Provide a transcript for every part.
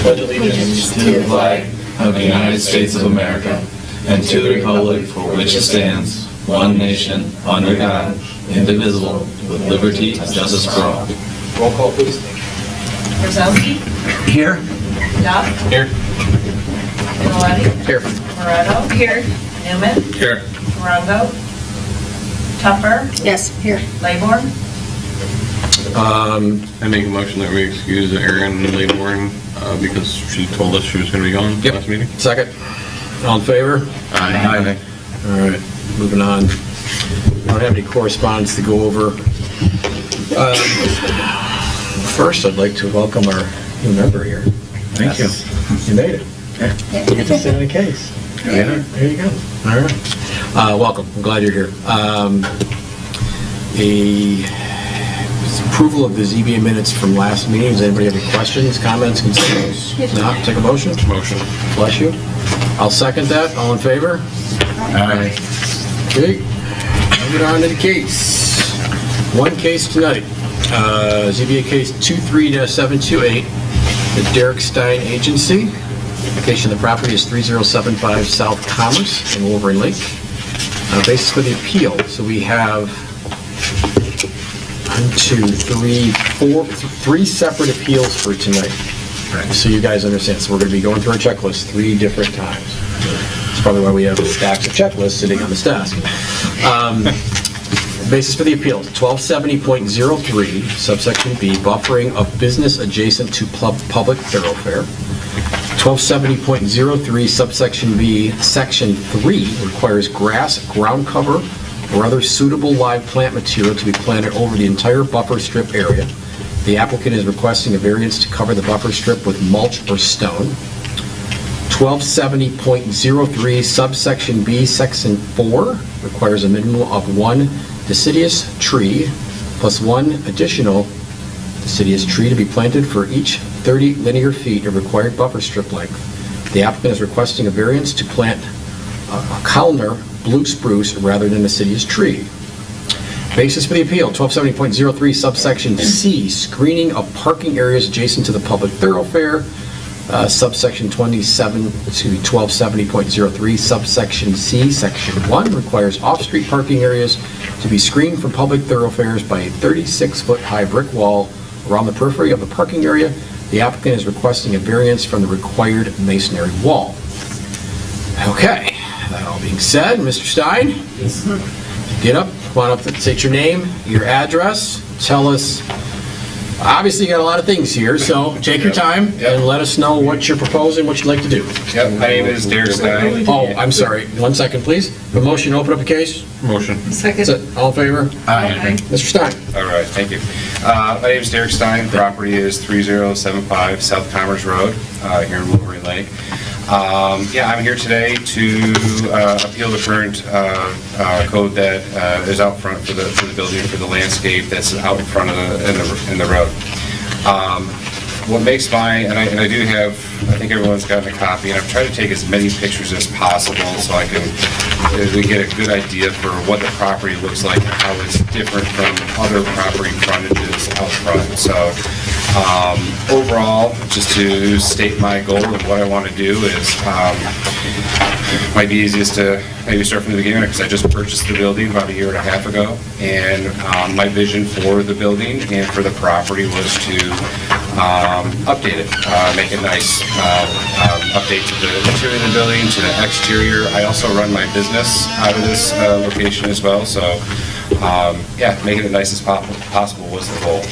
pledge allegiance to the flag of the United States of America and to the republic for which it stands, one nation, under God, indivisible, with liberty and justice for all. Roll call, please. Brzezowski? Here. Duff? Here. Minnelli? Here. Moretto? Here. Newman? Here. Morongo? Tupper? Yes, here. Laybourne? I make a motion that we excuse Erin Laybourne because she told us she was going to be gone last meeting. Second. All in favor? Aye. All right, moving on. We don't have any correspondence to go over. First, I'd like to welcome our new member here. Thank you. You made it. You get to sit in a case. Yeah. There you go. All right. Welcome. I'm glad you're here. Approval of the ZBA minutes from last meeting. Does anybody have any questions, comments, concerns? No? Take a motion? Motion. Bless you. I'll second that. All in favor? Aye. Okay. Moving on to the case. One case tonight. ZBA case 23-728, the Derek Stein Agency. Location of the property is 3075 South Commerce in Wolverine Lake. Basis for the appeal. So we have 3 separate appeals for tonight. Right. So you guys understand. So we're going to be going through our checklist 3 different times. That's probably why we have stacks of checklists sitting on this desk. Basis for the appeal, 1270.03, subsection B, buffering of business adjacent to public thoroughfare. 1270.03, subsection B, section 3, requires grass, ground cover, or other suitable live plant material to be planted over the entire buffer strip area. The applicant is requesting a variance to cover the buffer strip with mulch or stone. 1270.03, subsection B, section 4, requires a minimum of 1 deciduous tree plus 1 additional deciduous tree to be planted for each 30 linear feet of required buffer strip length. The applicant is requesting a variance to plant a Collner blue spruce rather than a deciduous tree. Basis for the appeal, 1270.03, subsection C, screening of parking areas adjacent to the public thoroughfare. Subsection 1270.03, subsection C, section 1, requires off-street parking areas to be screened from public thoroughfares by a 36-foot high brick wall around the periphery of the parking area. The applicant is requesting a variance from the required masonry wall. Okay, that all being said, Mr. Stein, get up, come on up, state your name, your address, tell us. Obviously, you got a lot of things here, so take your time and let us know what you're proposing, what you'd like to do. Yep, my name is Derek Stein. Oh, I'm sorry. 1 second, please. The motion to open up a case. Motion. Second. That's it. All in favor? Aye. Mr. Stein. All right, thank you. My name is Derek Stein. Property is 3075 South Commerce Road here in Wolverine Lake. Yeah, I'm here today to appeal the current code that is out front for the building, for the landscape that's out in front of in the road. What makes and I do have, I think everyone's gotten a copy, and I've tried to take as many pictures as possible so we get a good idea for what the property looks like and how it's different from other property frontages out front. So overall, just to state my goal of what I want to do is, might be easiest to maybe start from the beginning because I just purchased the building about 1.5 years ago, and my vision for the building and for the property was to update it, make a nice update to the interior of the building, to the exterior. I also run my business out of this location as well, so yeah, making it nice as possible was the goal.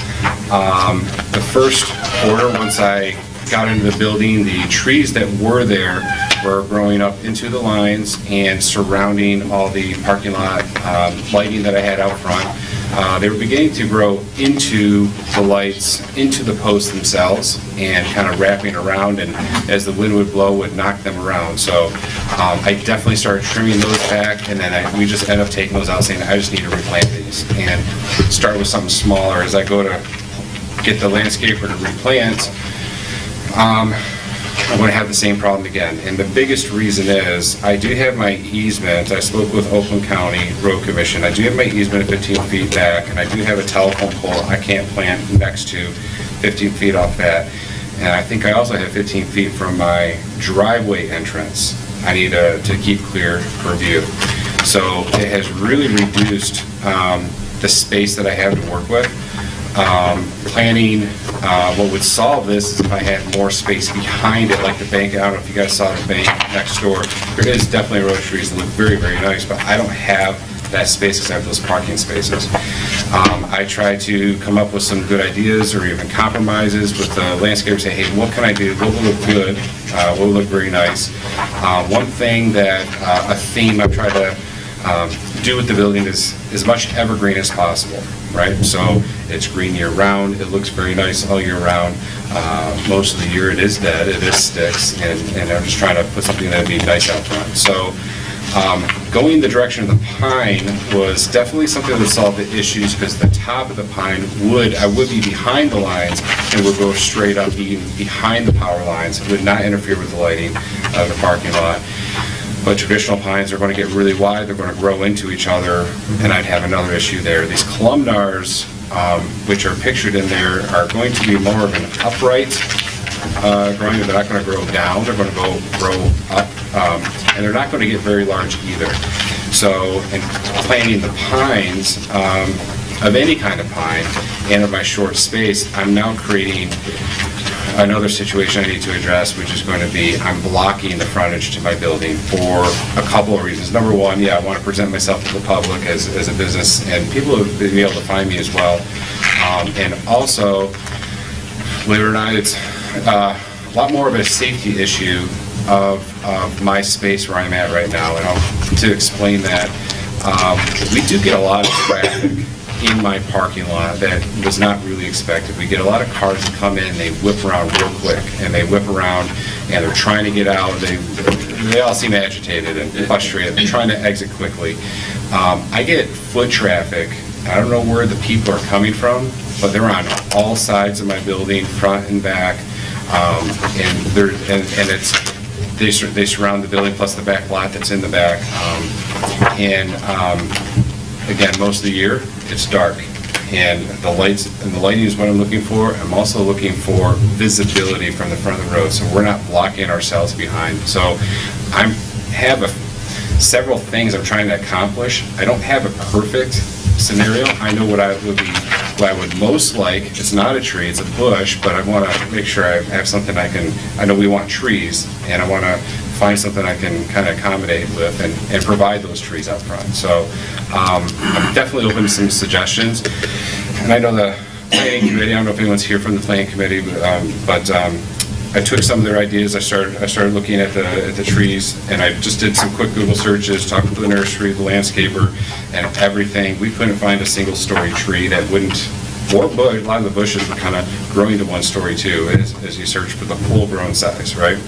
The first order, once I got into the building, the trees that were there were growing up into the lines and surrounding all the parking lot lighting that I had out front. They were beginning to grow into the lights, into the posts themselves, and kind of wrapping around, and as the wind would blow, would knock them around. So I definitely started trimming those back, and then we just ended up taking those out, saying I just need to replant these and start with something smaller. As I go to get the landscaper to replant, I'm going to have the same problem again. And the biggest reason is I do have my easement. I spoke with Oakland County Road Commission. I do have my easement at 15 feet back, and I do have a telephone pole I can't plant next to 15 feet off that. And I think I also have 15 feet from my driveway entrance. I need to keep clear for view. So it has really reduced the space that I have to work with. Planning, what would solve this is if I had more space behind it, like the bank. I don't know if you guys saw the bank next door. There is definitely road trees that look very, very nice, but I don't have that space because I have those parking spaces. I try to come up with some good ideas or even compromises with the landscaper, say, hey, what can I do? What will look good? What will look very nice? One thing that, a theme I've tried to do with the building is as much evergreen as possible, right? So it's green year-round, it looks very nice all year round. Most of the year it is dead, it is sticks, and I'm just trying to put something that would be nice out front. So going the direction of the pine was definitely something that would solve the issues, because the top of the pine I would be behind the lines and would go straight up even behind the power lines. It would not interfere with the lighting of the parking lot. But traditional pines are going to get really wide, they're going to grow into each other, and I'd have another issue there. These columnars, which are pictured in there, are going to be more of an upright growing. They're not going to grow down, they're going to grow up, and they're not going to get very large either. So in planting the pines, of any kind of pine, and of my short space, I'm now creating another situation I need to address, which is going to be I'm blocking the frontage to my building for a couple of reasons. Number one, I want to present myself to the public as a business, and people will be able to find me as well. And also, believe it or not, it's a lot more of a safety issue of my space where I'm at right now. And to explain that, we do get a lot of traffic in my parking lot that was not really expected. We get a lot of cars that come in, they whip around real quick, and they whip around and they're trying to get out. They all seem agitated and frustrated. They're trying to exit quickly. I get foot traffic. I don't know where the people are coming from, but they're on all sides of my building, front and back, they surround the building plus the back lot that's in the back. Again, most of the year, it's dark, and the lighting is what I'm looking for. I'm also looking for visibility from the front of the road, so we're not blocking ourselves behind. So I have several things I'm trying to accomplish. I don't have a perfect scenario. I know what I would most like. It's not a tree, it's a bush, but I want to make sure I have something I know we want trees, and I want to find something I can kind of accommodate with and provide those trees out front. So I'm definitely open to some suggestions. And I know the planning committee, I don't know if anyone's here from the planning committee, but I took some of their ideas. I started looking at the trees, and I just did some quick Google searches, talking to the nursery, the landscaper, and everything. We couldn't find a single-story tree that wouldn't, or a lot of the bushes were kind of growing to one story too, as you search for the full-grown size, right?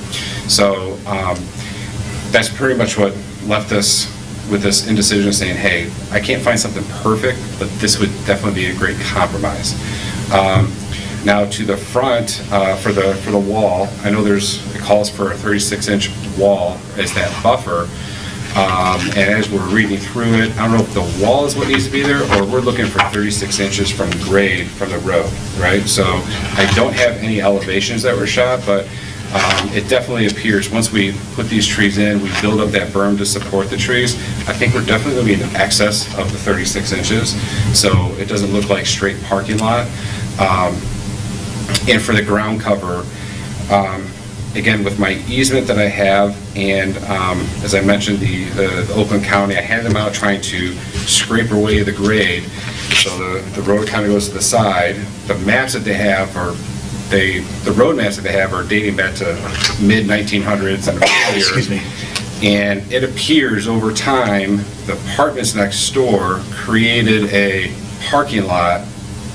So that's pretty much what left us with this indecision, saying, hey, I can't find something perfect, but this would definitely be a great compromise. Now to the front, for the wall, I know it calls for a 36-inch wall as that buffer. And as we're reading through it, I don't know if the wall is what needs to be there, or we're looking for 36 inches from grade from the road, right? So I don't have any elevations that were shot, but it definitely appears, once we put these trees in, we build up that berm to support the trees, I think we're definitely going to be in excess of the 36 inches, so it doesn't look like straight parking lot. And for the ground cover, again, with my easement that I have, and as I mentioned, the Oakland County, I had them out trying to scrape away the grade, so the road kind of goes to the side. The maps that they have the road maps that they have are dating back to mid-1900s and earlier. Excuse me. And it appears over time, the apartments next door created a parking lot,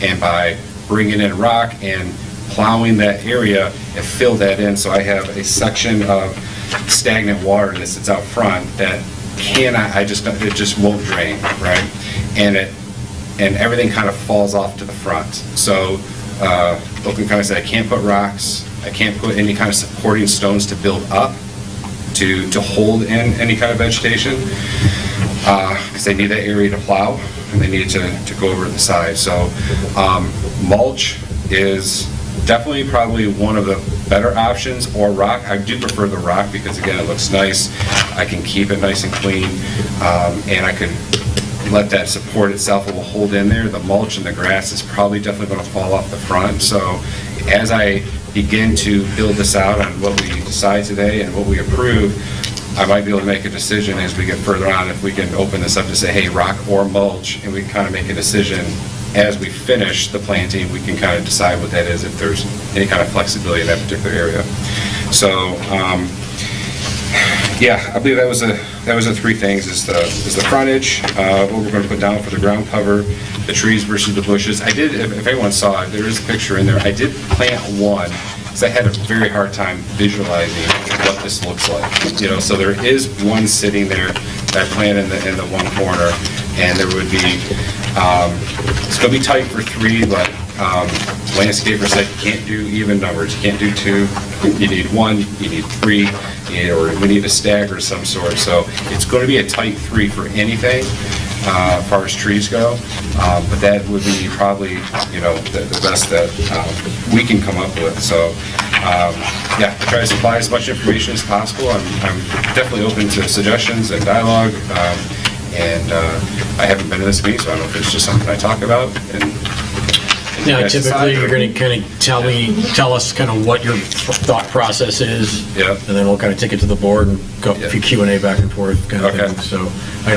and by bringing in rock and plowing that area, it filled that in. So I have a section of stagnant water that sits out front that it just won't drain, right? And everything kind of falls off to the front. So Oakland County said I can't put rocks, I can't put any kind of supporting stones to build up to hold in any kind of vegetation, because they need that area to plow, and they need to go over to the side. So mulch is definitely probably one of the better options or rock. I do prefer the rock because again, it looks nice. I can keep it nice and clean, and I can let that support itself. It will hold in there. The mulch and the grass is probably definitely going to fall off the front. So as I begin to build this out on what we decide today and what we approve, I might be able to make a decision as we get further on if we can open this up to say, hey, rock or mulch, and we can kind of make a decision as we finish the planting. We can kind of decide what that is, if there's any kind of flexibility in that particular area. So, yeah, I believe that was the three things: is the frontage, what we're going to put down for the ground cover, the trees versus the bushes. I did, if anyone saw it, there is a picture in there. I did plant one because I had a very hard time visualizing what this looks like. You know, so there is one sitting there that I planted in the one corner, and there would be. It's going to be tight for 3, but landscaper said you can't do even numbers. You can't do 2. You need 1. You need 3. Or we need a stagger of some sort. So it's going to be a tight 3 for anything as far as trees go. But that would be probably, you know, the best that we can come up with. So yeah, I try to supply as much information as possible. I'm definitely open to suggestions and dialogue. And I haven't been to this meeting, so I don't know if it's just something I talk about. Yeah, typically you're going to kind of tell us kind of what your thought process is. Yeah. And then we'll kind of take it to the board and go a few Q&A back and forth kind of Okay. thing. So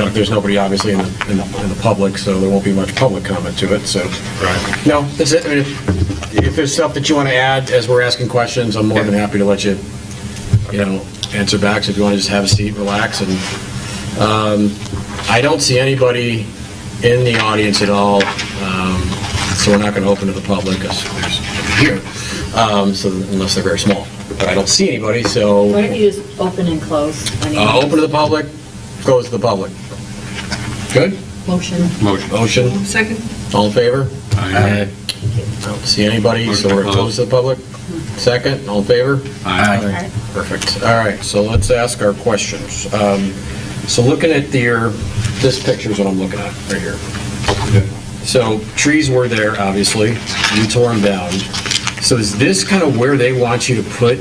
there's nobody obviously in the public, so there won't be much public comment to it. So Right. no, that's it. I mean, if there's stuff that you want to add as we're asking questions, I'm more than happy to let you answer back. So if you want to just have a seat, relax. And I don't see anybody in the audience at all. So we're not going to open to the public because there's nobody here, so unless they're very small. But I don't see anybody, so Why don't you just open and close? open to the public, close to the public. Good? Motion. Motion? Second. All in favor? Aye. I don't see anybody, so we're close to the public. Second, all in favor? Aye. Perfect. All right, so let's ask our questions. So looking at this picture is what I'm looking at right here. So trees were there, obviously. You tore them down. So is this kind of where they want you to put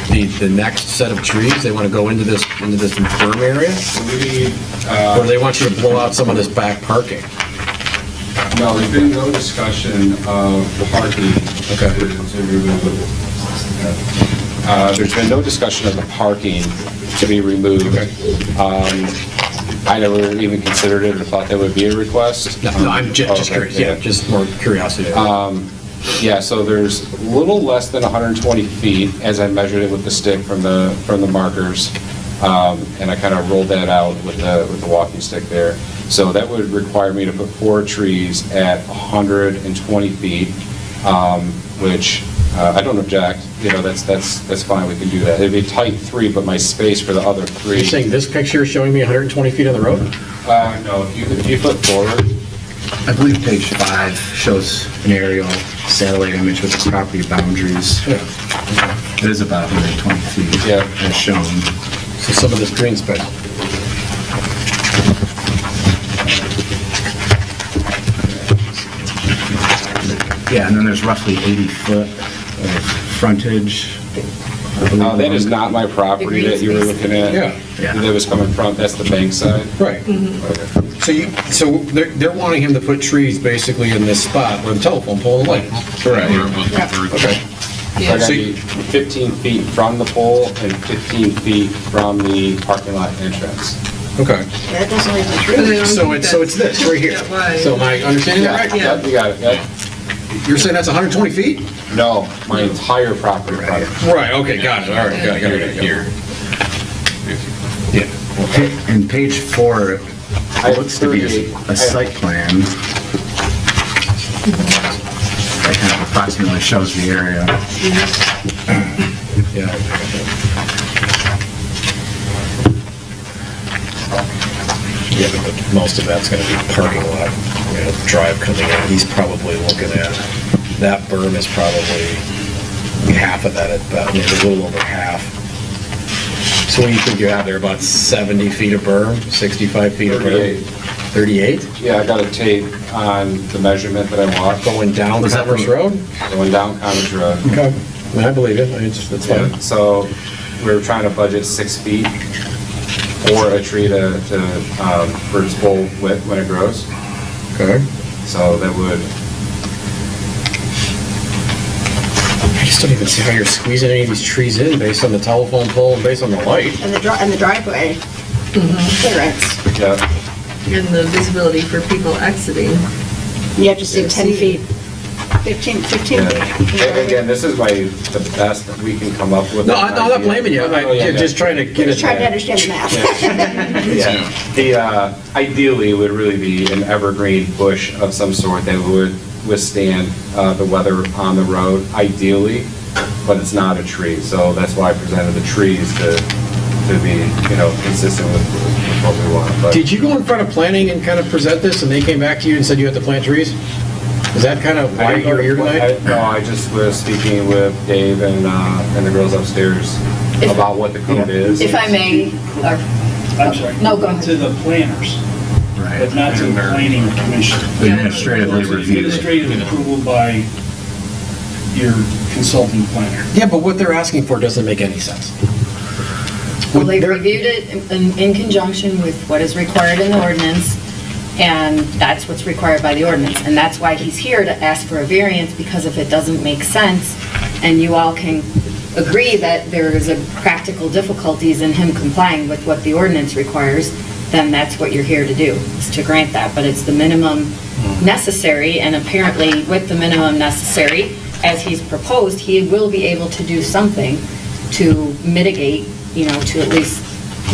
the next set of trees? They want to go into this berm area? Or do they want you to blow out some of this back parking? No, there's been no discussion of parking. Okay. There's been no discussion of the parking to be removed. I never even considered it or thought that would be a request. No, I'm just curious. Yeah, just more curiosity. Yeah, so there's a little less than 120 feet as I measured it with the stick from the markers, and I kind of rolled that out with the walking stick there. So that would require me to put 4 trees at 120 feet, which I don't object. You know, that's fine. We can do that. It'd be tight 3, but my space for the other 3. You're saying this picture is showing me 120 feet on the road? No, if you flip forward. I believe page 5 shows an aerial satellite image with the property boundaries. Yeah. It is about 120 feet. Yeah. As shown. So some of this green space. Yeah, and then there's roughly 80 foot of frontage. That is not my property that you were looking at. Yeah. That was coming from, that's the bank side. Right. So they're wanting him to put trees basically in this spot where the telephone pole and light is. Correct. Okay. I got to be 15 feet from the pole and 15 feet from the parking lot entrance. Okay. That doesn't leave the tree. So it's this right here. So am I understanding that right? Yep, you got it, yep. You're saying that's 120 feet? No, my entire property. Right, okay, got it, all right, got it. Here. Yeah. In page 4, it looks to be a site plan. That kind of approximately shows the area. Yeah. Yeah, but most of that's gonna be parking lot, drive coming in. He's probably looking at, that berm is probably half of that, about maybe a little over half. So what do you think you have there, about 70 feet of berm, 65 feet of berm? 38? Yeah, I got a tape on the measurement that I walked. Going down Commerce Road? Going down Commerce Road. Okay. I mean, I believe it, I mean, it's fine. So we were trying to budget 6 feet for a tree for its full width when it grows. Okay. So that would, I just don't even see how you're squeezing any of these trees in based on the telephone pole and based on the light. And the driveway clearance. yeah, And the visibility for people exiting. You have to stay 10 feet, 15 yeah. feet. And again, this is the best that we can come up with. No, I'm not blaming you, No, no, yeah, I'm just trying to get it. Just trying to understand the math. Yeah, the, ideally would really be an evergreen bush of some sort that would withstand the weather on the road, ideally, but it's not a tree, so that's why I presented the trees to be, consistent with what we want. But Did you go in front of planning and kind of present this, and they came back to you and said you had to plant trees? Is that kind of why you're here tonight? No, I just was speaking with Dave and the girls upstairs about what the code is. If I may, I'm sorry. No, go ahead. To the planners, but not to the planning commission. Administratively reviewed. Administrative approval by your consulting planner. Yeah, but what they're asking for doesn't make any sense. well, they reviewed it in conjunction with what is required in the ordinance, and that's what's required by the ordinance. And that's why he's here to ask for a variance, because if it doesn't make sense, and you all can agree that there is a practical difficulties in him complying with what the ordinance requires, then that's what you're here to do, is to grant that. But it's the minimum necessary, and apparently with the minimum necessary, as he's proposed, he will be able to do something to mitigate, to at least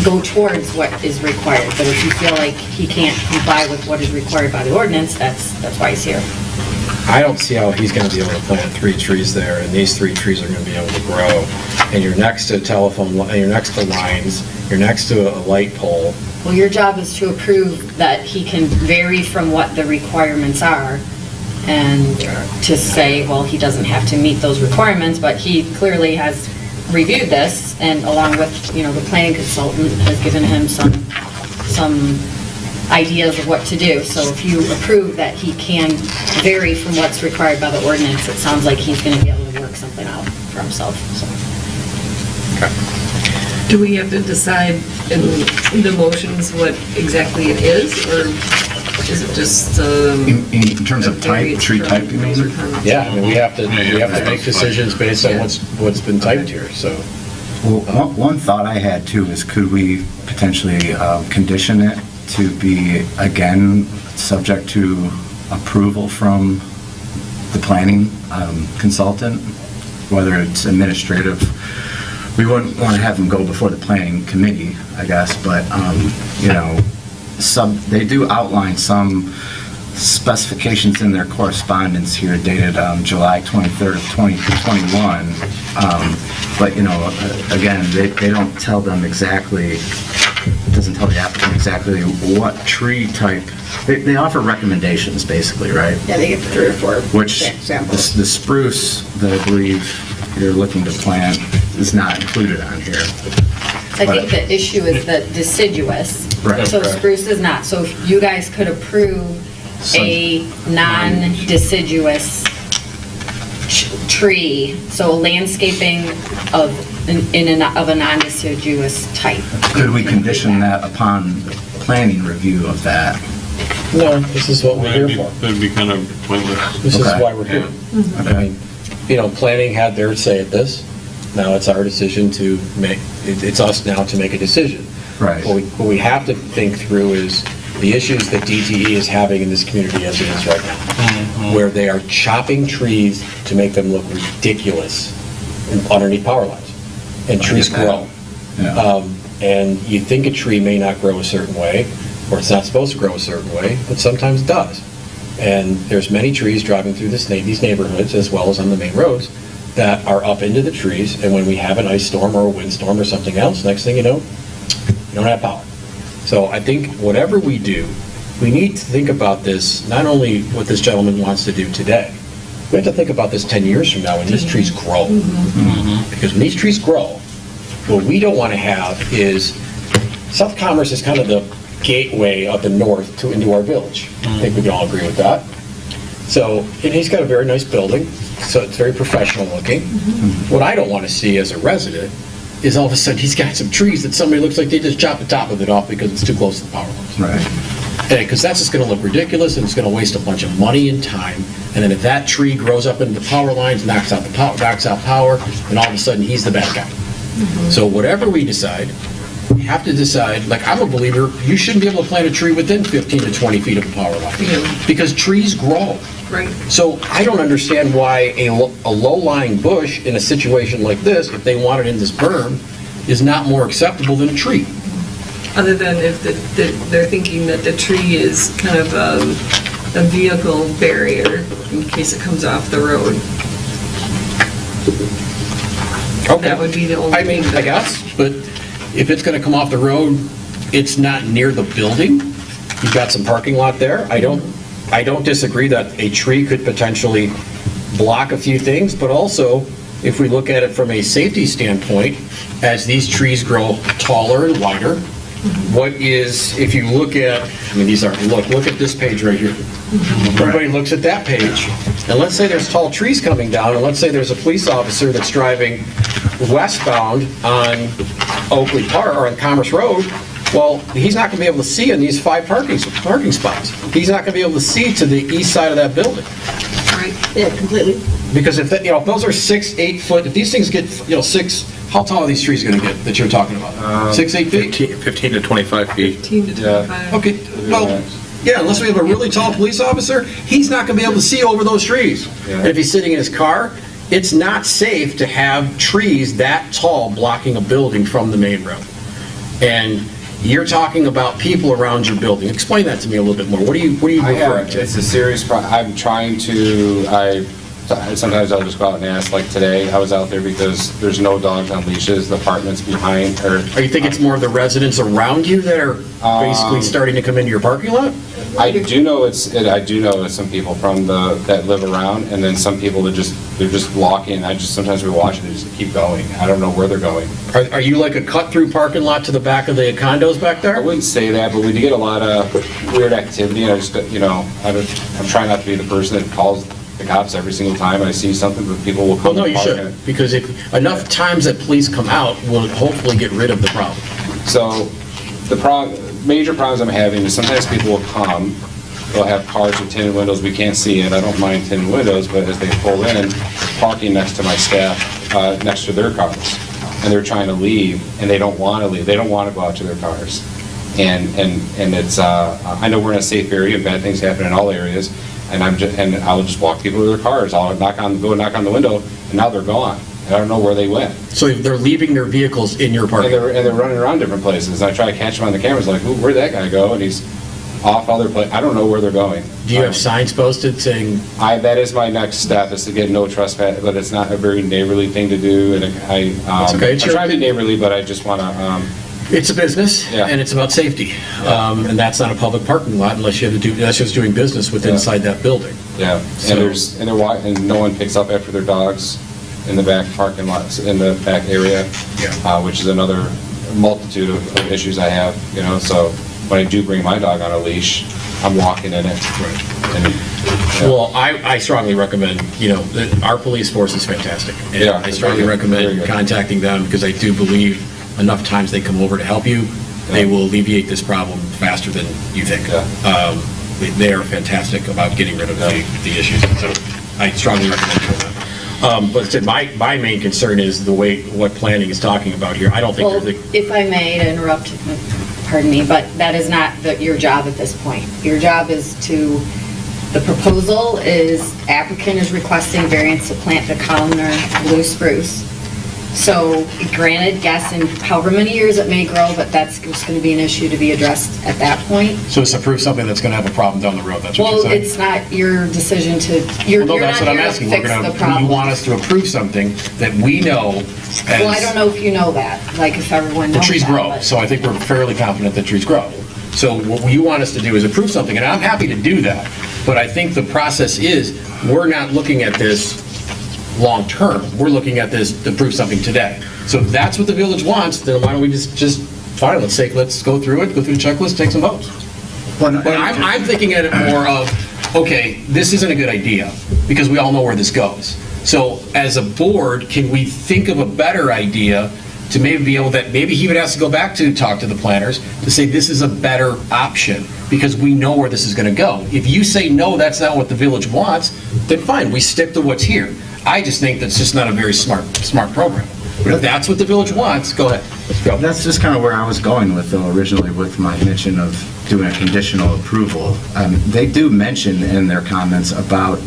go towards what is required. But if you feel like he can't comply with what is required by the ordinance, that's why he's here. I don't see how he's going to be able to plant 3 trees there, and these 3 trees are going to be able to grow. And you're next to you're next to lines, you're next to a light pole. Well, your job is to approve that he can vary from what the requirements are, and to say, well, he doesn't have to meet those requirements, but he clearly has reviewed this, and along with, the planning consultant has given him some ideas of what to do. So if you approve that he can vary from what's required by the ordinance, it sounds like he's going to be able to work something out for himself, so. Do we have to decide in the motions what exactly it is, or is it just? In terms of type, tree type, you mean? Yeah, I mean, we have to make decisions based on what's been typed here, so. Well, one thought I had too is could we potentially condition it to be, again, subject to approval from the planning consultant, whether it's administrative. We wouldn't want to have them go before the planning committee, I guess, but, they do outline some specifications in their correspondence here dated July 23rd of 2021. But, again, they don't tell them exactly, it doesn't tell the applicant exactly what tree type. They offer recommendations, basically, right? Yeah, they get 3 or 4 Which, examples. the spruce that I believe you're looking to plant is not included on here. I think the issue is the deciduous. Right. So spruce is not. So if you guys could approve a non-deciduous tree, so landscaping of a non-deciduous type. Could we condition that upon planning review of that? No, this is what we're here for. That'd be kind of pointless. This is Okay. why we're here. I mean, planning had their say at this. Now it's our decision to make, it's us now to make a decision. Right. What we have to think through is the issues that DTE is having in this community as it is right now, where they are chopping trees to make them look ridiculous underneath power lines. And trees grow. Yeah. And you think a tree may not grow a certain way, or it's not supposed to grow a certain way, but sometimes it does. And there's many trees driving through these neighborhoods, as well as on the main roads, that are up into the trees, and when we have an ice storm or a windstorm or something else, next thing you know, you don't have power. So I think whatever we do, we need to think about this, not only what this gentleman wants to do today, we have to think about this 10 years from now when these trees grow. Because when these trees grow, what we don't want to have is, South Commerce is kind of the gateway of the north into our village. I think we can all agree with that. So, and he's got a very nice building, so it's very professional looking. What I don't want to see as a resident is all of a sudden he's got some trees that somebody looks like they just chopped the top of it off because it's too close to the power lines. Right. Because that's just going to look ridiculous, and it's going to waste a bunch of money and time. And then if that tree grows up into the power lines, knocks out power, and all of a sudden he's the bad guy. So whatever we decide, we have to decide, like, I'm a believer, you shouldn't be able to plant a tree within 15 to 20 feet of a power line. Because trees grow. Right. So I don't understand why a low-lying bush in a situation like this, if they want it in this berm, is not more acceptable than a tree. Other than if they're thinking that the tree is kind of a vehicle barrier in case it comes off the road. Okay. That would be the only I mean, thing I that- guess, but if it's going to come off the road, it's not near the building. You've got some parking lot there. I don't disagree that a tree could potentially block a few things, but also, if we look at it from a safety standpoint, as these trees grow taller and wider, what is, if you look at, I mean, these aren't, look at this page right here. Everybody looks at that page, and let's say there's tall trees coming down, and let's say there's a police officer that's driving westbound on Oakley Park, or on Commerce Road. Well, he's not going to be able to see in these 5 parking spots. He's not going to be able to see to the east side of that building. Right. Yeah, completely. Because if if those are 6, 8 foot, if these things get, 6, how tall are these trees going to get that you're talking about? 6, 8 feet? 15 to 25 feet. 15 to 25. Okay, well, yeah, unless we have a really tall police officer, he's not going to be able to see over those trees. And if he's sitting in his car, it's not safe to have trees that tall blocking a building from the main road. And you're talking about people around your building. Explain that to me a little bit more. What are you referring to? It's a serious problem. I'm trying to, sometimes I'll just go out and ask, like today, I was out there because there's no dogs on leashes, the apartment's behind, or... Are you thinking it's more of the residents around you that are basically starting to come into your parking lot? I do know it's some people from that live around, and then some people that they're just blocking. Sometimes we watch it, they just keep going. I don't know where they're going. Are you like a cut-through parking lot to the back of the condos back there? I wouldn't say that, but we do get a lot of weird activity, and I'm trying not to be the person that calls the cops every single time I see something, but people will Well, come no, and you park should, it. because if enough times that police come out will hopefully get rid of the problem. So the major problems I'm having is sometimes people will come, they'll have cars with tinted windows, we can't see it, I don't mind tinted windows, but as they pull in, parking next to my staff, next to their cars, and they're trying to leave, and they don't want to leave, they don't want to go out to their cars. And it's, I know we're in a safe area, and bad things happen in all areas, and I'll just walk people to their cars, I'll go knock on the window, and now they're gone. I don't know where they went. So they're leaving their vehicles in your parking lot? And they're running around different places. I try to catch them on the cameras, like, where'd that guy go? And he's off other places. I don't know where they're going. Do you have signs posted saying? That is my next step, is to get no trespass, but it's not a very neighborly thing to do, and It's okay. I'm trying to be neighborly, but I just want to, It's a business, Yeah. and it's about safety. And that's not a public parking lot unless you're just doing business with inside that building. yeah. So- And no one picks up after their dogs in the back parking lots, in the back area, which is another multitude of issues I have, so when I do bring my dog on a leash, I'm walking in it. And, Well, I strongly recommend, that our police force is fantastic. And Yeah, I strongly very good, very recommend good. contacting them because I do believe enough times they come over to help you, they will alleviate this problem faster than you think. Yeah. They are fantastic about getting rid of the issues. So I strongly recommend doing that. But my main concern is what planning is talking about here. I don't think Well, there's if I may to interrupt, pardon me, but that is not your job at this point. Your job is the proposal is applicant is requesting variance to plant the columnar blue spruce. So granted, guess in however many years it may grow, but that's just going to be an issue to be addressed at that point. So it's approve something that's going to have a problem down the road, that's what you're Well, saying? it's not your decision to, you're Well, no, not that's what I'm here to asking. fix the You problem. want us to approve something that we know as... Well, I don't know if you know that, like if everyone knows Well, trees that, grow, but- so I think we're fairly confident that trees grow. So what you want us to do is approve something, and I'm happy to do that. But I think the process is, we're not looking at this long-term. We're looking at this to approve something today. So if that's what the village wants, then why don't we just fine, let's go through the checklist, take some votes. But I'm thinking at it more of, okay, this isn't a good idea, because we all know where this goes. So as a board, can we think of a better idea to maybe be able that, maybe he would have to go back to talk to the planners to say this is a better option, because we know where this is going to go. If you say, no, that's not what the village wants, then fine, we stick to what's here. I just think that's just not a very smart program. But if that's what the village wants, go ahead, let's go. That's just kind of where I was going with, though, originally with my mention of doing a conditional approval. They do mention in their comments about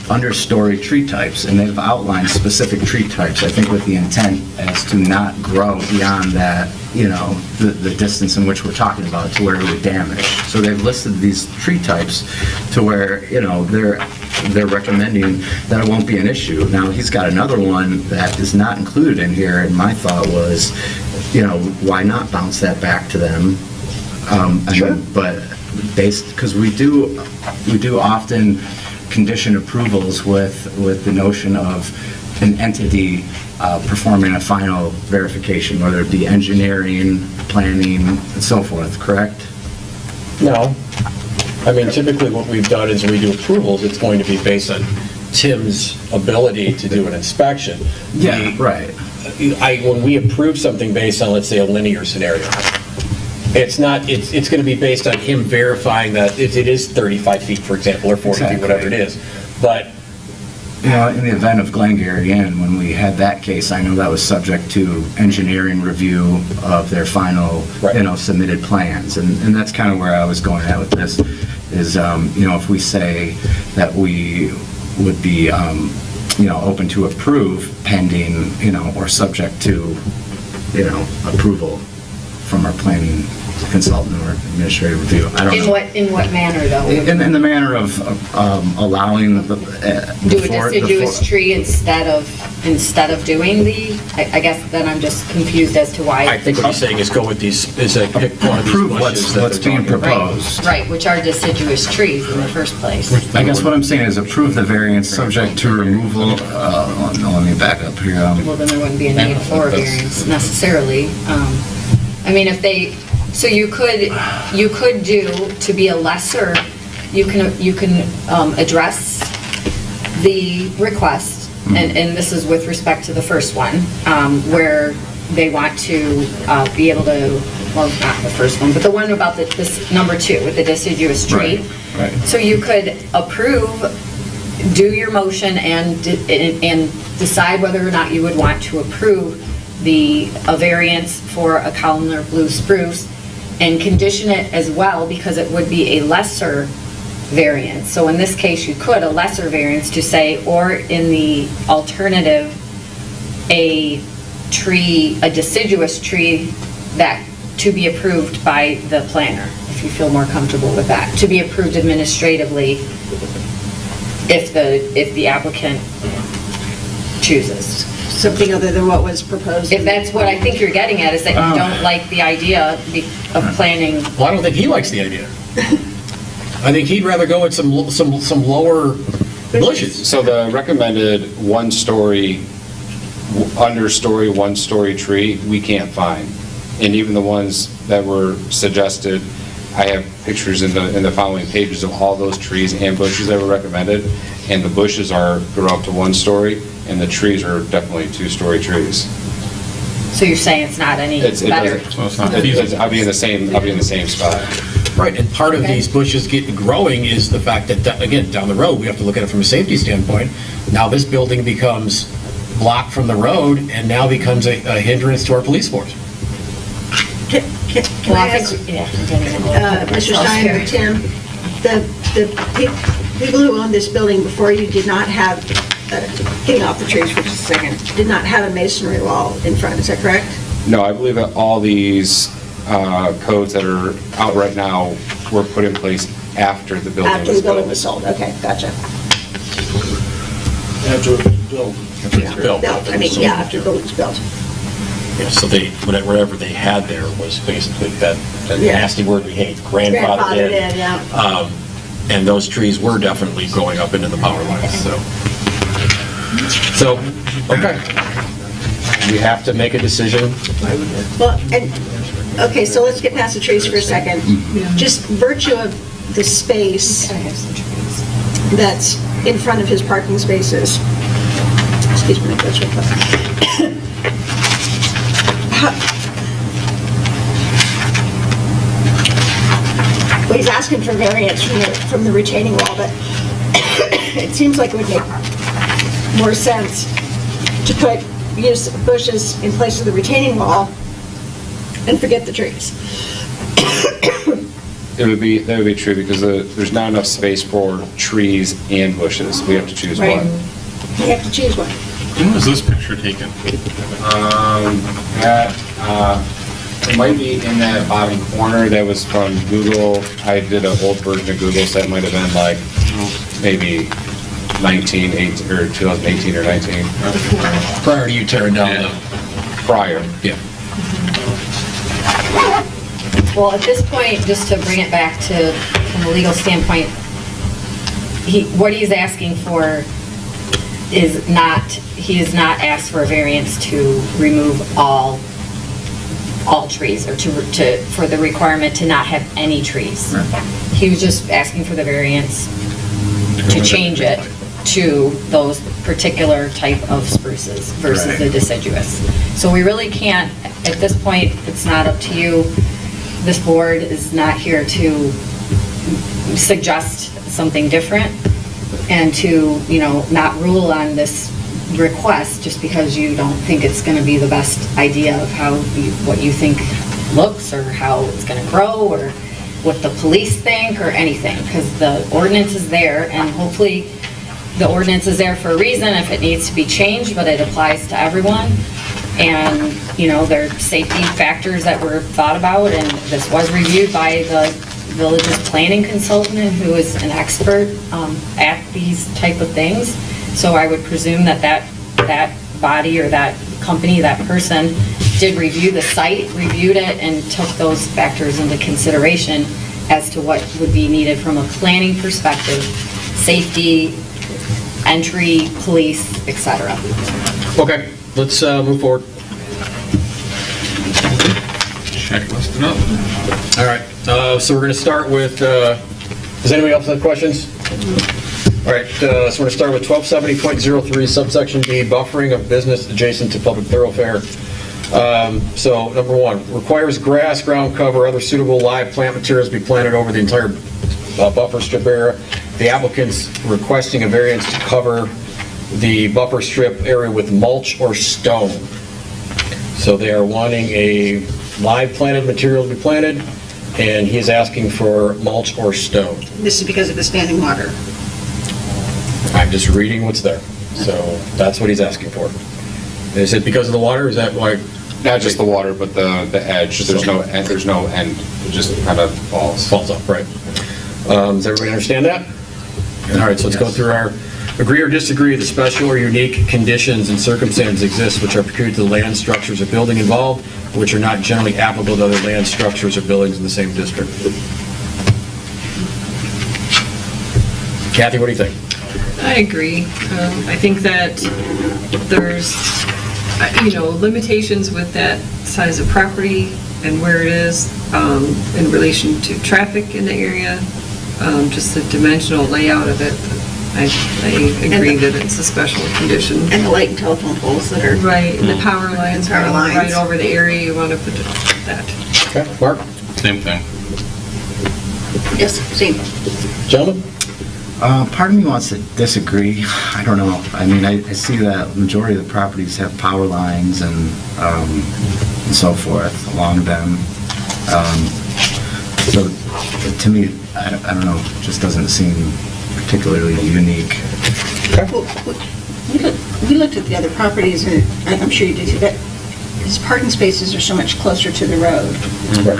understory tree types, and they've outlined specific tree types, I think with the intent as to not grow beyond that, the distance in which we're talking about to where it would damage. So they've listed these tree types to where, they're recommending that it won't be an issue. Now, he's got another one that is not included in here, and my thought was, why not bounce that back to them? Sure. But because we do often condition approvals with the notion of an entity performing a final verification, whether it be engineering, planning, and so forth, correct? No. I mean, typically what we've done is we do approvals, it's going to be based on Tim's ability to do an inspection. Right. When we approve something based on, let's say, a linear scenario, it's going to be based on him verifying that it is 35 feet, for example, or 40 feet, whatever it is. But in the event of Glengarry Inn, when we had that case, I know that was subject to engineering review of their final, submitted plans. And that's kind of where I was going at with this, is, if we say that we would be, open to approve pending, or subject to, approval from our planning consultant or administrative review. I don't know. In what manner, though? In the manner of allowing the... Do a deciduous tree instead of doing the, I guess then I'm just confused as to why. I think what he's saying is go with these, pick one of these Approve bushes that what's they're being talking about. proposed. Right, which are deciduous trees in the first place. I guess what I'm saying is approve the variance subject to removal, let me back up here. Well, then there wouldn't be a need for a variance necessarily. I mean, so you could do, to be a lesser, you can address the request, and this is with respect to the first one, where they want to be able to, well, not the first one, but the one about this number 2 with the deciduous tree. Right. So you could approve, do your motion, and decide whether or not you would want to approve a variance for a columnar blue spruce, and condition it as well, because it would be a lesser variance. So in this case, you could, a lesser variance to say, or in the alternative, a deciduous tree that to be approved by the planner, if you feel more comfortable with that, to be approved administratively if the applicant chooses. Something other than what was proposed. If that's what I think you're getting at, is that you don't like the idea of planning. Well, I don't think he likes the idea. I think he'd rather go with some lower bushes. So the recommended one-story, one-story tree, we can't find. And even the ones that were suggested, I have pictures in the following pages of all those trees and bushes that were recommended, and the bushes grow up to 1 story, and the trees are definitely 2-story trees. So you're saying it's not any better? I'll be in the same spot. Right, and part of these bushes growing is the fact that, again, down the road, we have to look at it from a safety standpoint. Now this building becomes blocked from the road and now becomes a hindrance to our police force. Can I ask, Mr. Steiner, Tim, the people who owned this building before you did not have, getting off the trees for just a second, did not have a masonry wall in front, is that correct? No, I believe that all these codes that are out right now were put in place after the building After was the building built. was sold, okay, gotcha. After it was built. Built. I mean, yeah, after the building was built. Yeah, so whatever they had there was basically that Yeah. nasty word we hate, grandfathered Grandfathered in. in, yeah. And those trees were definitely going up into the power lines, so, okay. We have to make a decision. Well, and, okay, so let's get past the trees for a second. Just virtue of the space I have some trees. that's in front of his parking spaces. Excuse me, that's real quick. Well, he's asking for variance from the retaining wall, but it seems like it would make more sense to use bushes in place of the retaining wall and forget the trees. That would be true, because there's not enough space for trees and bushes. We have to choose Right. one. You have to choose one. When was this picture taken? It might be in that bottom corner. That was from Google. I did an old version of Google, so that might have been like maybe 2018 or 19. Prior to you tearing down the... Prior. Yeah. Well, at this point, just to bring it back to, from a legal standpoint, what he's asking for is he has not asked for a variance to remove all trees, or for the requirement to not have any trees. He was just asking for the variance to change it to those particular type of spruces versus the deciduous. So we really can't, at this point, it's not up to you. This board is not here to suggest something different and to, not rule on this request just because you don't think it's going to be the best idea of what you think looks, or how it's going to grow, or what the police think, or anything, because the ordinance is there, and hopefully the ordinance is there for a reason if it needs to be changed, but it applies to everyone. And, there are safety factors that were thought about, and this was reviewed by the village's planning consultant, who is an expert at these type of things. So I would presume that body, or that company, that person, did review the site, reviewed it, and took those factors into consideration as to what would be needed from a planning perspective, safety, entry, police, etc. Okay, let's move forward. Checklisted up. All right, so we're going to start with, does anybody else have questions? All right, so we're going to start with 1270.03, subsection B, buffering of business adjacent to public thoroughfare. So, number one, requires grass, ground cover, other suitable live plant materials be planted over the entire buffer strip area. The applicant's requesting a variance to cover the buffer strip area with mulch or stone. So they are wanting a live planted material to be planted, and he is asking for mulch or stone. This is because of the standing water. I'm just reading what's there. So that's what he's asking for. Is it because of the water? Is that why? Not just the water, but the edge. There's no end. It just kind of falls. Falls up, right. Does everybody understand that? All right, so let's go through our agree or disagree that special or unique conditions and circumstances exist which are peculiar to the land, structures, or building involved, which are not generally applicable to other land, structures, or buildings in the same district. Kathy, what do you think? I agree. I think that there's, limitations with that size of property and where it is in relation to traffic in the area, just the dimensional layout of it. I agree that it's a special condition. And the light and telephone poles that are... Right, and the power lines Power lines. right over the area you want to put that. Okay, Mark? Same thing. Yes, same. Gentlemen? Part of me wants to disagree. I don't know. I mean, I see that majority of the properties have power lines and so forth along them. So to me, I don't know, it just doesn't seem particularly unique. Well, we looked at the other properties, and I'm sure you did too, but his parking spaces are so much closer to the road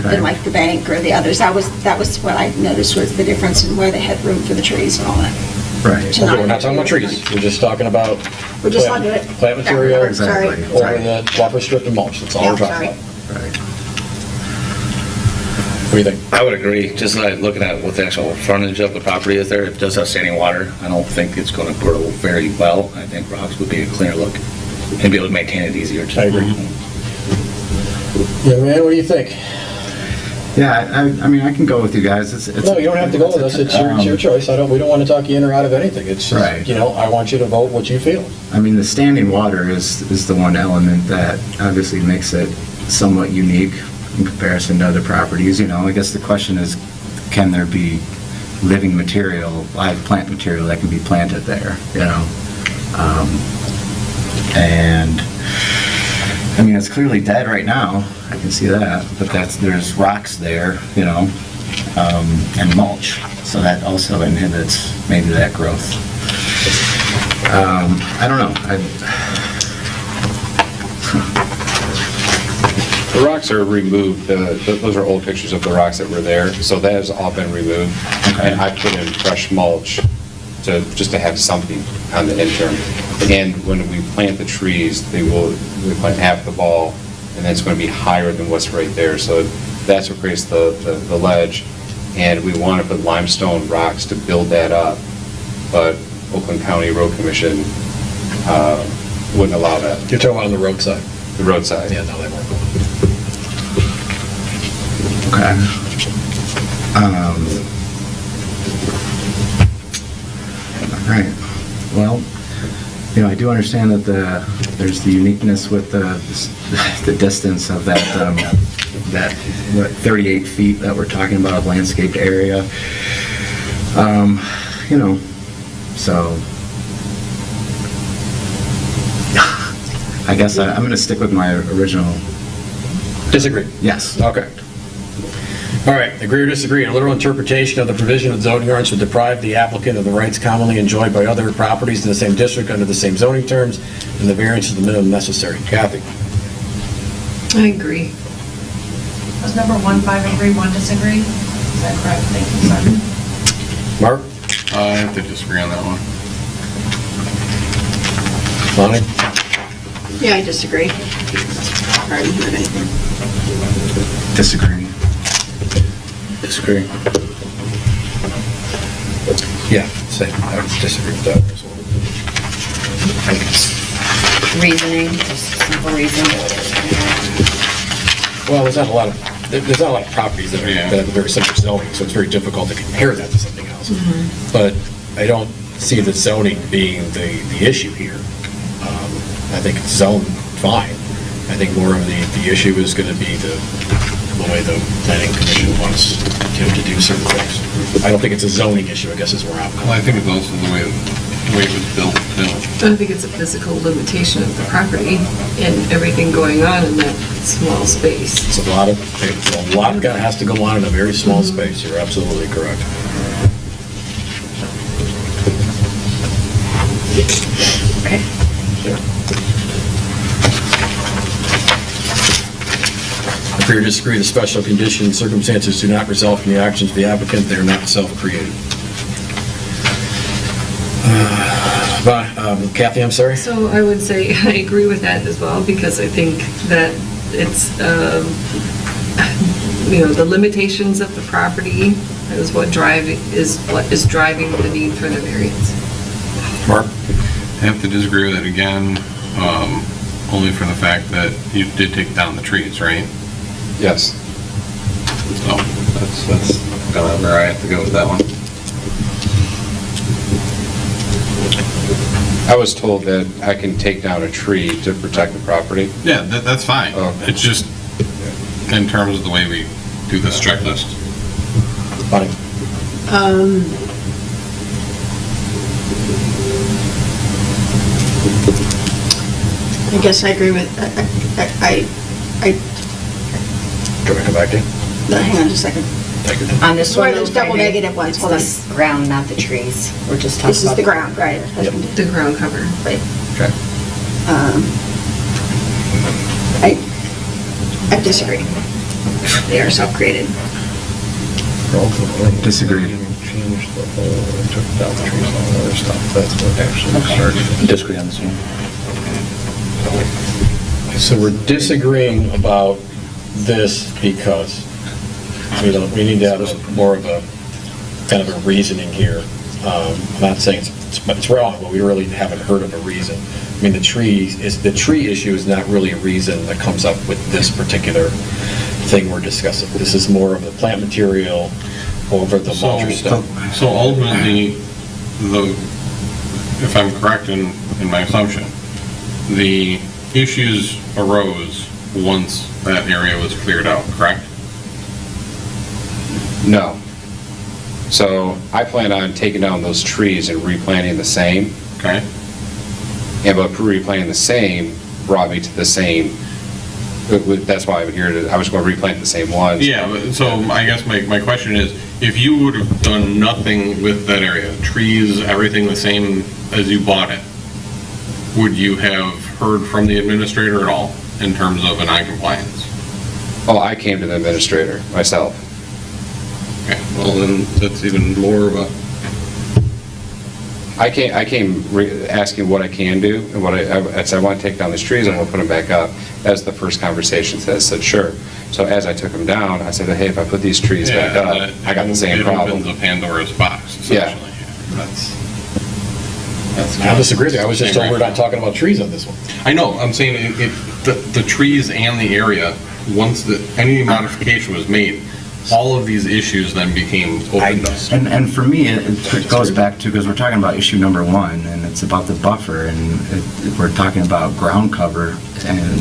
than like the bank or the others. That was what I noticed was the difference in where they had room for the trees and all that. Right. Okay, we're not talking about trees. We're just talking about We're just talking about plant material Exactly. over the buffer strip and mulch. That's all Yeah, we're talking sorry. about. Right. What do you think? I would agree, just like looking at what the actual frontage of the property is there, it does have standing water. I don't think it's going to grow very well. I think rocks would be a cleaner look and be able to maintain it easier too. I agree. Yeah, man, what do you think? Yeah, I mean, I can go with you guys. No, you don't have to go with us, it's your choice, we don't want to talk you in or out of anything, it's Right. just, I want you to vote what you feel. I mean, the standing water is the one element that obviously makes it somewhat unique in comparison to other properties. I guess the question is, can there be living material, live plant material that can be planted there, And, I mean, it's clearly dead right now, I can see that, but there's rocks there, and mulch, so that also inhibits maybe that growth. I don't know. The rocks are removed, those are old pictures of the rocks that were there, so that has all been removed. And I put in fresh mulch just to have something on the interim. And when we plant the trees, we plant half the ball, and then it's going to be higher than what's right there. So that's what creates the ledge. And we want to put limestone rocks to build that up. But Oakland County Road Commission wouldn't allow that. You're talking about on the roadside? The roadside. Yeah, no, they won't. Okay. All right. Well, I do understand that there's the uniqueness with the distance of that 38 feet that we're talking about of landscaped area. So I guess I'm going to stick with my original. Disagree? Yes. Okay. All right, agree or disagree, a literal interpretation of the provision of zoning ordinance would deprive the applicant of the rights commonly enjoyed by other properties in the same district under the same zoning terms, and the variance is the minimum necessary. Kathy? I agree. Was number 1, 5 agree, 1 disagree? Is that correct? Thank you, Simon. Mark? I have to disagree on that one. Lonnie? Yeah, I disagree. I didn't hear anything. Disagree. Disagree. Yeah, same. I would disagree with that as well. Reasoning, just simple reasoning. Well, there's not a lot of properties that have very similar zoning, so it's very difficult to compare that to something else. But I don't see the zoning being the issue here. I think it's zoned fine. I think more of the issue is going to be the way the planning commission wants to do certain things. I don't think it's a zoning issue, I guess is where I'm Well, going. I think it's also the way it was built. I think it's a physical limitation of the property and everything going on in that small space. It's a lot that has to go on in a very small space. You're absolutely correct. Okay. Agree or disagree, the special conditions, circumstances do not result from the actions of the applicant, they are not self-created. Kathy, I'm sorry? So I would say I agree with that as well, because I think that it's, the limitations of the property is what is driving the need for the variance. Mark? I have to disagree with it again, only for the fact that you did take down the trees, right? Yes. So that's kind of where I have to go with that one. I was told that I can take down a tree to protect the property. Yeah, that's fine. Okay. It's just in terms of the way we do this checklist. Bonnie? I guess I agree with, Do we come back to you? hang on just a second. Thank you. On this one, There's double negative ones, it's hold on. the ground, not the trees. We're just talking about. This is the ground, right? The ground cover. Right. Okay. I disagree. They are self-created. Disagree. Disagree on this one. So we're disagreeing about this because we need to have more of a kind of a reasoning here. I'm not saying it's wrong, but we really haven't heard of a reason. I mean, the tree issue is not really a reason that comes up with this particular thing we're discussing. This is more of the plant material over the mulcher stuff. So ultimately, if I'm correct in my assumption, the issues arose once that area was cleared out, correct? No. So I plan on taking down those trees and replanting the same. Okay. And but replanting the same brought me to the same, that's why I'm here, I was going to replant the same ones. Yeah, so I guess my question is, if you would have done nothing with that area, trees, everything the same as you bought it, would you have heard from the administrator at all in terms of a non-compliance? Oh, I came to the administrator myself. Okay, well then, that's even more of a... I came asking what I can do, and I said, I want to take down these trees, and we'll put them back up. That was the first conversation, so I said, sure. So as I took them down, I said, hey, if I put these trees back up, I got the same problem. It opens a Pandora's box, essentially. That's I disagree with you. I was just told we're not talking about trees on this one. I know, I'm saying the trees and the area, once any modification was made, all of these issues then became opened up. And for me, it goes back to, because we're talking about issue number 1, and it's about the buffer, and we're talking about ground cover and,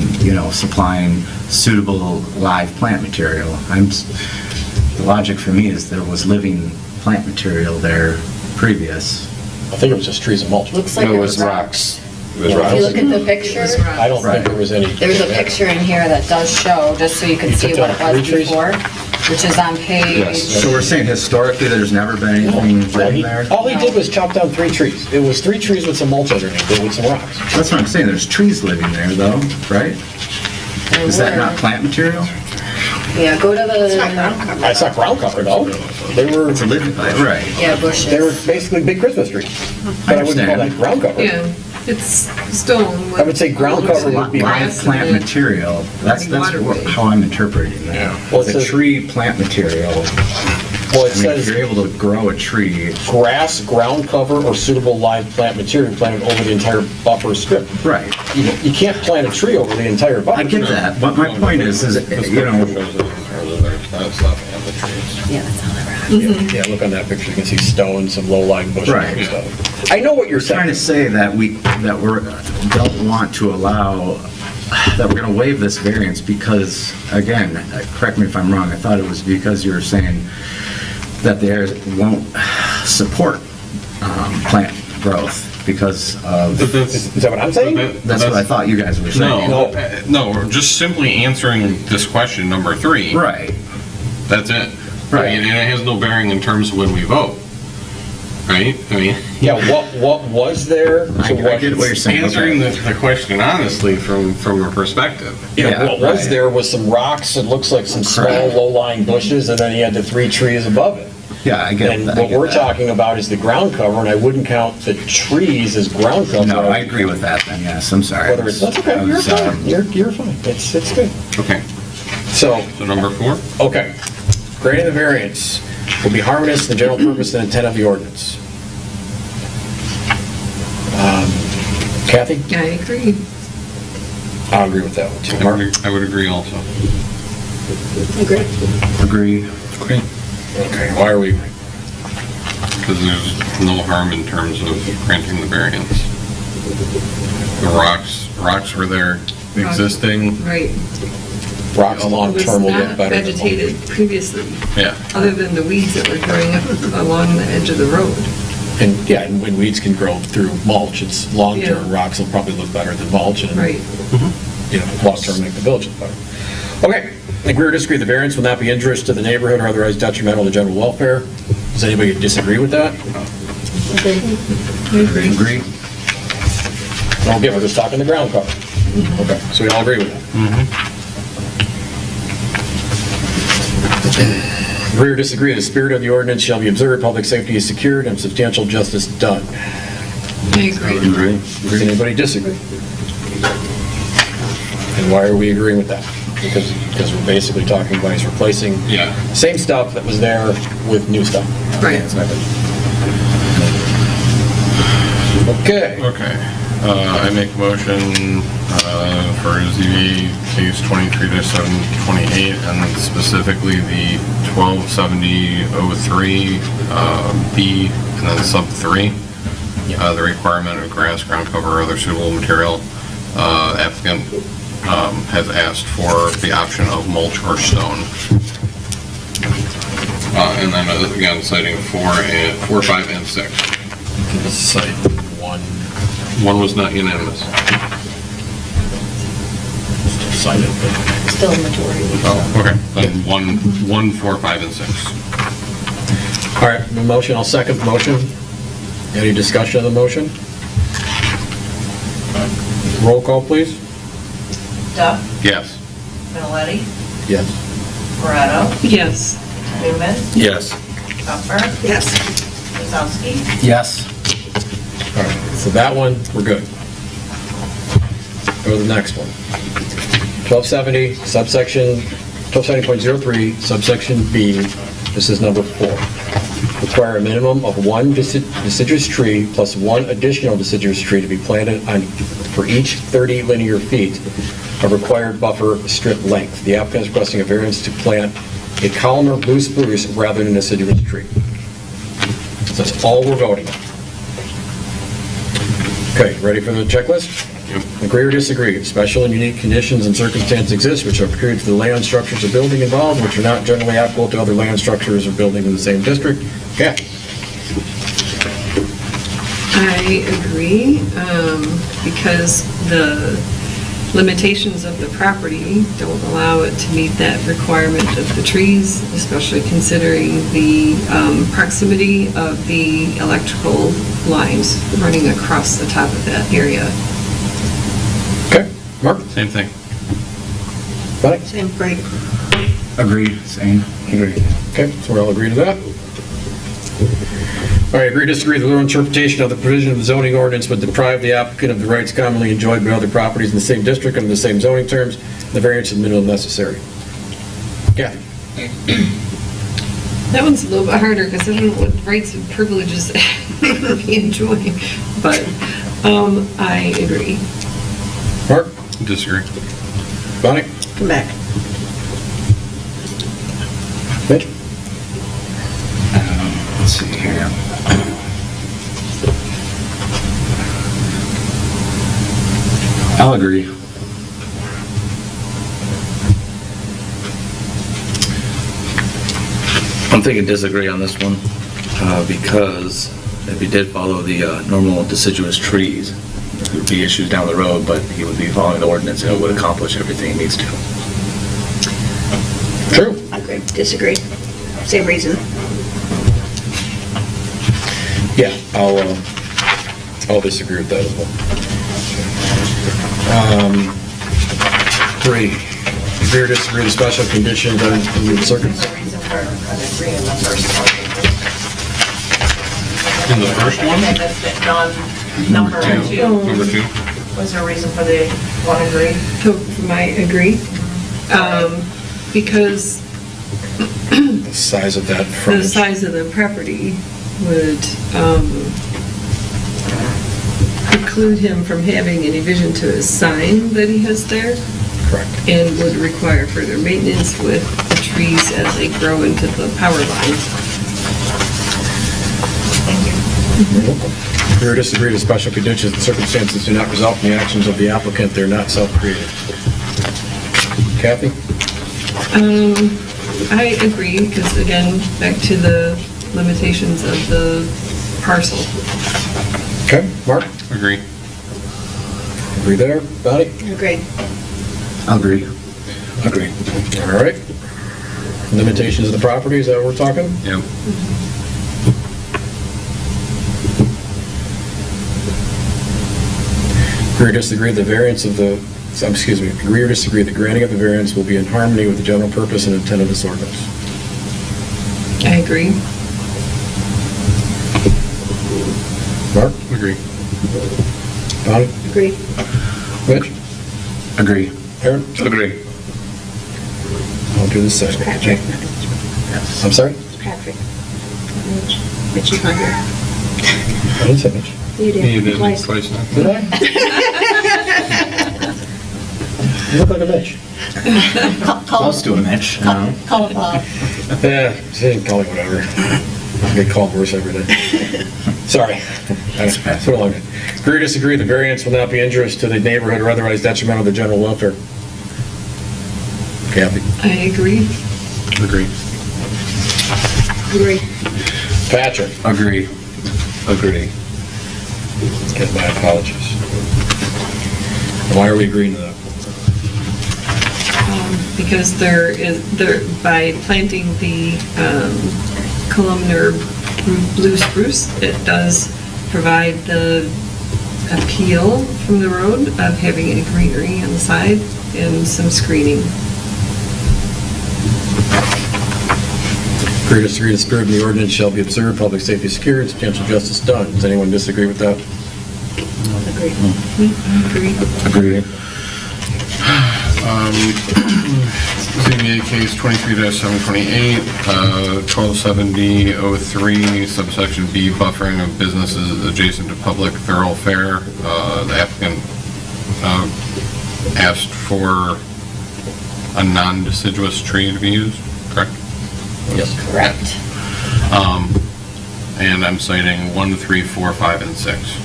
supplying suitable live plant material. The logic for me is there was living plant material there previous. I think it was just trees and mulch. Looks like No, it it was was rocks. rocks. It was If you rocks. look at the picture, I don't think there was any. there's a picture in here that does show, just so you can see took what it down was 3 trees? before, which is on page... Yes. So we're saying historically, there's never been anything living there? All he did was chop down 3 trees. It was 3 trees with some mulch underneath it with some rocks. That's what I'm saying, there's trees living there though, right? Is that not plant material? Yeah, go to It's not ground the... cover. It's not ground cover though. They were It's a living, right. Yeah, bushes. they were basically big Christmas trees. But I wouldn't call that ground cover. Yeah, it's stone. I would say ground cover would be Live grass plant and then material, that's waterway. how I'm interpreting that. Well, it The says- tree plant material, Well, it I mean, if says you're able to grow a tree, grass, ground cover, or suitable live plant material planted over the entire buffer strip. right. You can't plant a tree over the entire buffer. I get that, but my point is, This picture shows it in terms of that stuff and the trees. Yeah, that's all around. Yeah, look on that picture, you can see stones, some low-lying bushes Right. and stuff. I know what you're trying to saying. say that we don't want to allow, that we're going to waive this variance because, again, correct me if I'm wrong, I thought it was because you were saying that the area won't support plant growth because of, But that's... Is that what I'm saying? that's what I thought you guys were saying. No, we're just simply answering this question, number 3. Right. That's it. Right. And it has no bearing in terms of when we vote, right? I mean, Yeah, what was there? I get what you're saying. answering okay. the question honestly from a perspective. Yeah, what was right. there was some rocks, it looks like some small, Correct. low-lying bushes, and then you had the 3 trees above it. Yeah, I get And that. I what get we're that. talking about is the ground cover, and I wouldn't count the trees as ground cover. No, I agree with that then, yes, I'm sorry. Whether it's, that's okay, I you're was, fine, you're fine, it's good. Okay, So, so number 4? okay, granting the variance will be harmonious to the general purpose and intent of the ordinance. Kathy? I agree. I'll agree with that one too. Mark? I would agree also. Agree. Okay, why are we agreeing? Because there's no harm in terms of granting the variance. The rocks were there existing, Right. Rocks It was long-term will look not better than vegetated previously, yeah. other than the weeds that were growing up along the edge of the road. And yeah, and when weeds can grow through mulch, it's long-term, Yeah. rocks will probably look better than mulch, and, Right. long-term make the village look better. Okay, agree or disagree, the variance will not be injurious to the neighborhood or otherwise detrimental to general welfare. Does anybody disagree with that? Agree. Well, again, we're just talking the ground cover. Okay, so we all agree with that? Agree or disagree, the spirit of the ordinance shall be observed, public safety is secured, and substantial justice done. I agree. Does anybody disagree? And why are we agreeing with that? Because we're basically talking about he's replacing Yeah. same stuff that was there with new stuff. Right. Okay. Okay. I make a motion for ZBA case 23-728, and specifically the 127003 B, and then sub 3, the requirement of grass, ground cover, or other suitable material. Applicant has asked for the option of mulch or stone. And then again, citing 4, 5, and 6. Cite 1. 1 was not unanimous. Cited. Still a majority. Oh, okay. Then 1, 4, 5, and 6. All right, the motion, I'll second the motion. Any discussion of the motion? Roll call, please. Duff, Yes. Minnaletti, Yes. Moretto, Yes. Newman, Yes. Buffer, Yes. Wazowski. Yes. All right, so that one, we're good. Go to the next one. 1270, subsection, 1270.03, subsection B, this is number 4. Require a minimum of 1 deciduous tree plus 1 additional deciduous tree to be planted for each 30 linear feet of required buffer strip length. The applicant is requesting a variance to plant a columnar blue spruce rather than a deciduous tree. So that's all we're voting on. Okay, ready for the checklist? Yep. Agree or disagree? Special and unique conditions and circumstances exist which are peculiar to the land, structures, or building involved, which are not generally applicable to other land, structures, or buildings in the same district. Okay. I agree, because the limitations of the property don't allow it to meet that requirement of the trees, especially considering the proximity of the electrical lines running across the top of that area. Okay, Mark? Same thing. Bonnie? Same, great. Agreed, same. Agree. Okay, so we all agree to that. All right, agree or disagree, the literal interpretation of the provision of the zoning ordinance would deprive the applicant of the rights commonly enjoyed by other properties in the same district under the same zoning terms. The variance is minimum necessary. Kathy? That one's a little bit harder because I don't know what rights and privileges are being enjoying, but I agree. Mark? Disagree. Bonnie? Come back. Mitch? Let's see here. I'll agree. I'm thinking disagree on this one, because if he did follow the normal deciduous trees, there would be issues down the road, but he would be following the ordinance and it would accomplish everything he needs to. True. I agree. Disagree. Same reason. Yeah, I'll disagree with that as well. 3, agree or disagree with special conditions and circumstances. The reason for agreeing in the first one. In the first one? And that's the number 2. Number 2? Was there a reason for the 1 agree? So I agree, because The size of that the frontage. size of the property would preclude him from having any vision to his sign that he has there, Correct. and would require further maintenance with the trees as they grow into the power lines. You're welcome. Agree or disagree with special conditions and circumstances do not result from the actions of the applicant, they're not self-created. Kathy? I agree, because again, back to the limitations of the parcel. Okay, Mark? Agree. Agree there. Bonnie? Agree. I'll agree. Agree. All right. Limitations of the property, is that what we're talking? Yep. Agree or disagree the variance of the, agree or disagree the granting of the variance will be in harmony with the general purpose and intent of this ordinance? I agree. Mark? Agree. Bonnie? Agree. Mitch? Agree. Aaron? Agree. I'll do the same. Patrick. I'm sorry? Patrick. Mitch. Mitch is not here. I didn't say Mitch. You You did Twice. twice now. Did I? You look like a bitch. Close to a Mitch. Call it Bob. Yeah, she didn't call me whatever. I get called worse every day. Sorry. That's bad. Put it along. Agree or disagree, the variance will not be injurious to the neighborhood or otherwise detrimental to the general welfare? Kathy? I agree. Agreed. Agree. Patrick? Agree. Agree. Get my apologies. Why are we agreeing to that? Because by planting the columnar blue spruce, it does provide the appeal from the road of having a greenery on the side and some screening. Agree or disagree, the spirit of the ordinance shall be observed, public safety secured, substantial justice done. Does anyone disagree with that? Agree. Agree. ZBA case 23-728, 1270-03, subsection B, buffering of businesses adjacent to public thoroughfare. The applicant asked for a non-deciduous tree to be used, correct? Yes. Correct. And I'm citing 1, 3, 4, 5, and 6.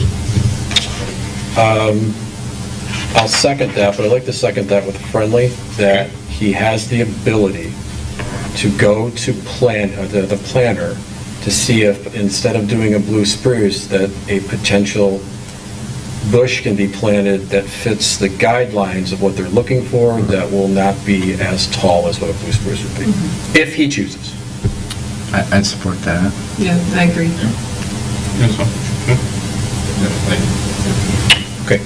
I'll second that, but I'd like to second that with friendly, that he has the ability to go to the planner to see if, instead of doing a blue spruce, that a potential bush can be planted that fits the guidelines of what they're looking for, that will not be as tall as what a blue spruce would be, if he chooses. I'd support that. Yeah, I agree. Yes, sir. Okay.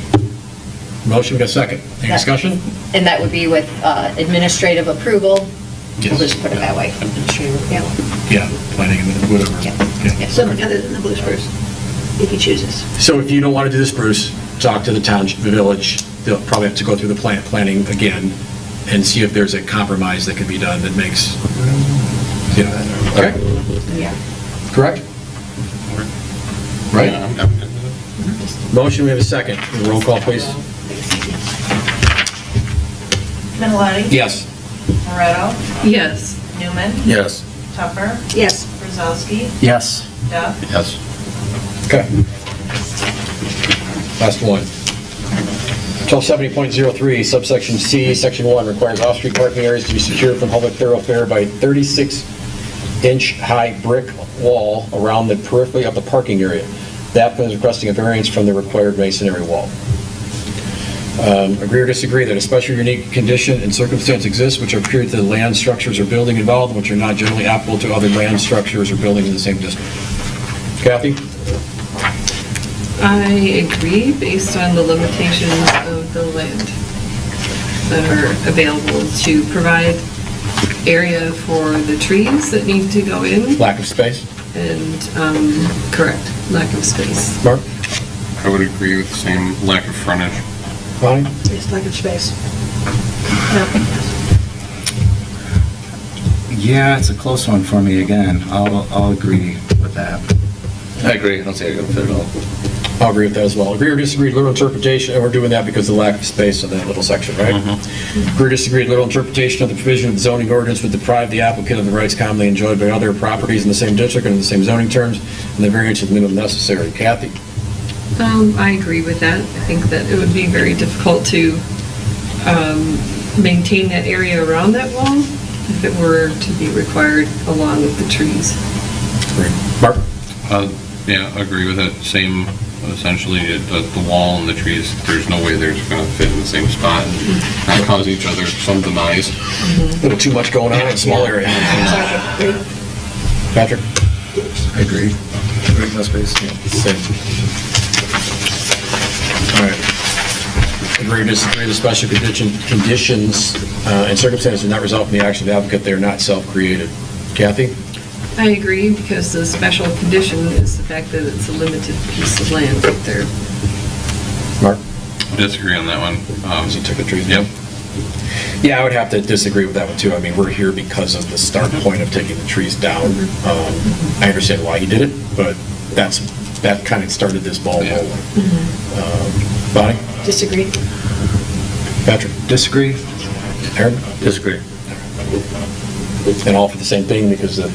Motion, we got a second. Any Yeah. discussion? And that would be with administrative approval? Yes. We'll just put it that way. Yeah. Yeah, planning and whatever. Yeah. Yeah. Something other than the blue spruce, if he chooses. So if you don't want to do the spruce, talk to the township, the village. They'll probably have to go through the planning again and see if there's a compromise that can be done that makes, okay? Yeah. Correct? Right? I'm good with it. Motion, we have a second. Roll call, please. Miniletti? Yes. Moretto? Yes. Newman? Yes. Tupper? Yes. Brzezowski? Yes. Duff? Yes. Okay. Last one. 1270.03, subsection C, section 1, requires off-street parking areas to be secured from public thoroughfare by 36-inch high brick wall around the periphery of the parking area. The applicant is requesting a variance from the required masonry wall. Agree or disagree that a special unique condition and circumstance exists which are peculiar to the land, structures, or building involved, which are not generally applicable to other land, structures, or buildings in the same district? Kathy? I agree based on the limitations of the land that are available to provide area for the trees that need to go in Lack of space? and, correct, lack of space. Mark? I would agree with the same lack of frontage. Bonnie? Yes, lack of space. Yeah, it's a close one for me again. I'll agree with that. I agree. I don't see how you're going to fit it all. I'll agree with that as well. Agree or disagree, literal interpretation, and we're doing that because of the lack of space in that little section, right? Agree or disagree, literal interpretation of the provision of the zoning ordinance would deprive the applicant of the rights commonly enjoyed by other properties in the same district and in the same zoning terms, and the variance is minimum necessary. Kathy? I agree with that. I think that it would be very difficult to maintain that area around that wall if it were to be required along with the trees. Mark? Yeah, agree with it. Same, essentially, the wall and the trees, there's no way they're going to fit in the same spot and not cause each other some demise. A little too much going on in a small area. Patrick? I agree. No space. Same. All right. Agree or disagree, the special conditions and circumstances do not result from the action of the applicant, they are not self-created. Kathy? I agree because the special condition is the fact that it's a limited piece of land right there. Mark? Disagree on that one. He took the trees Yep. down? Yeah, I would have to disagree with that one too. I mean, we're here because of the start point of taking the trees down. I understand why he did it, but that's that kind of started this ball Yeah. rolling. Bonnie? Disagree. Patrick? Disagree? Aaron? Disagree. And all for the same thing, because the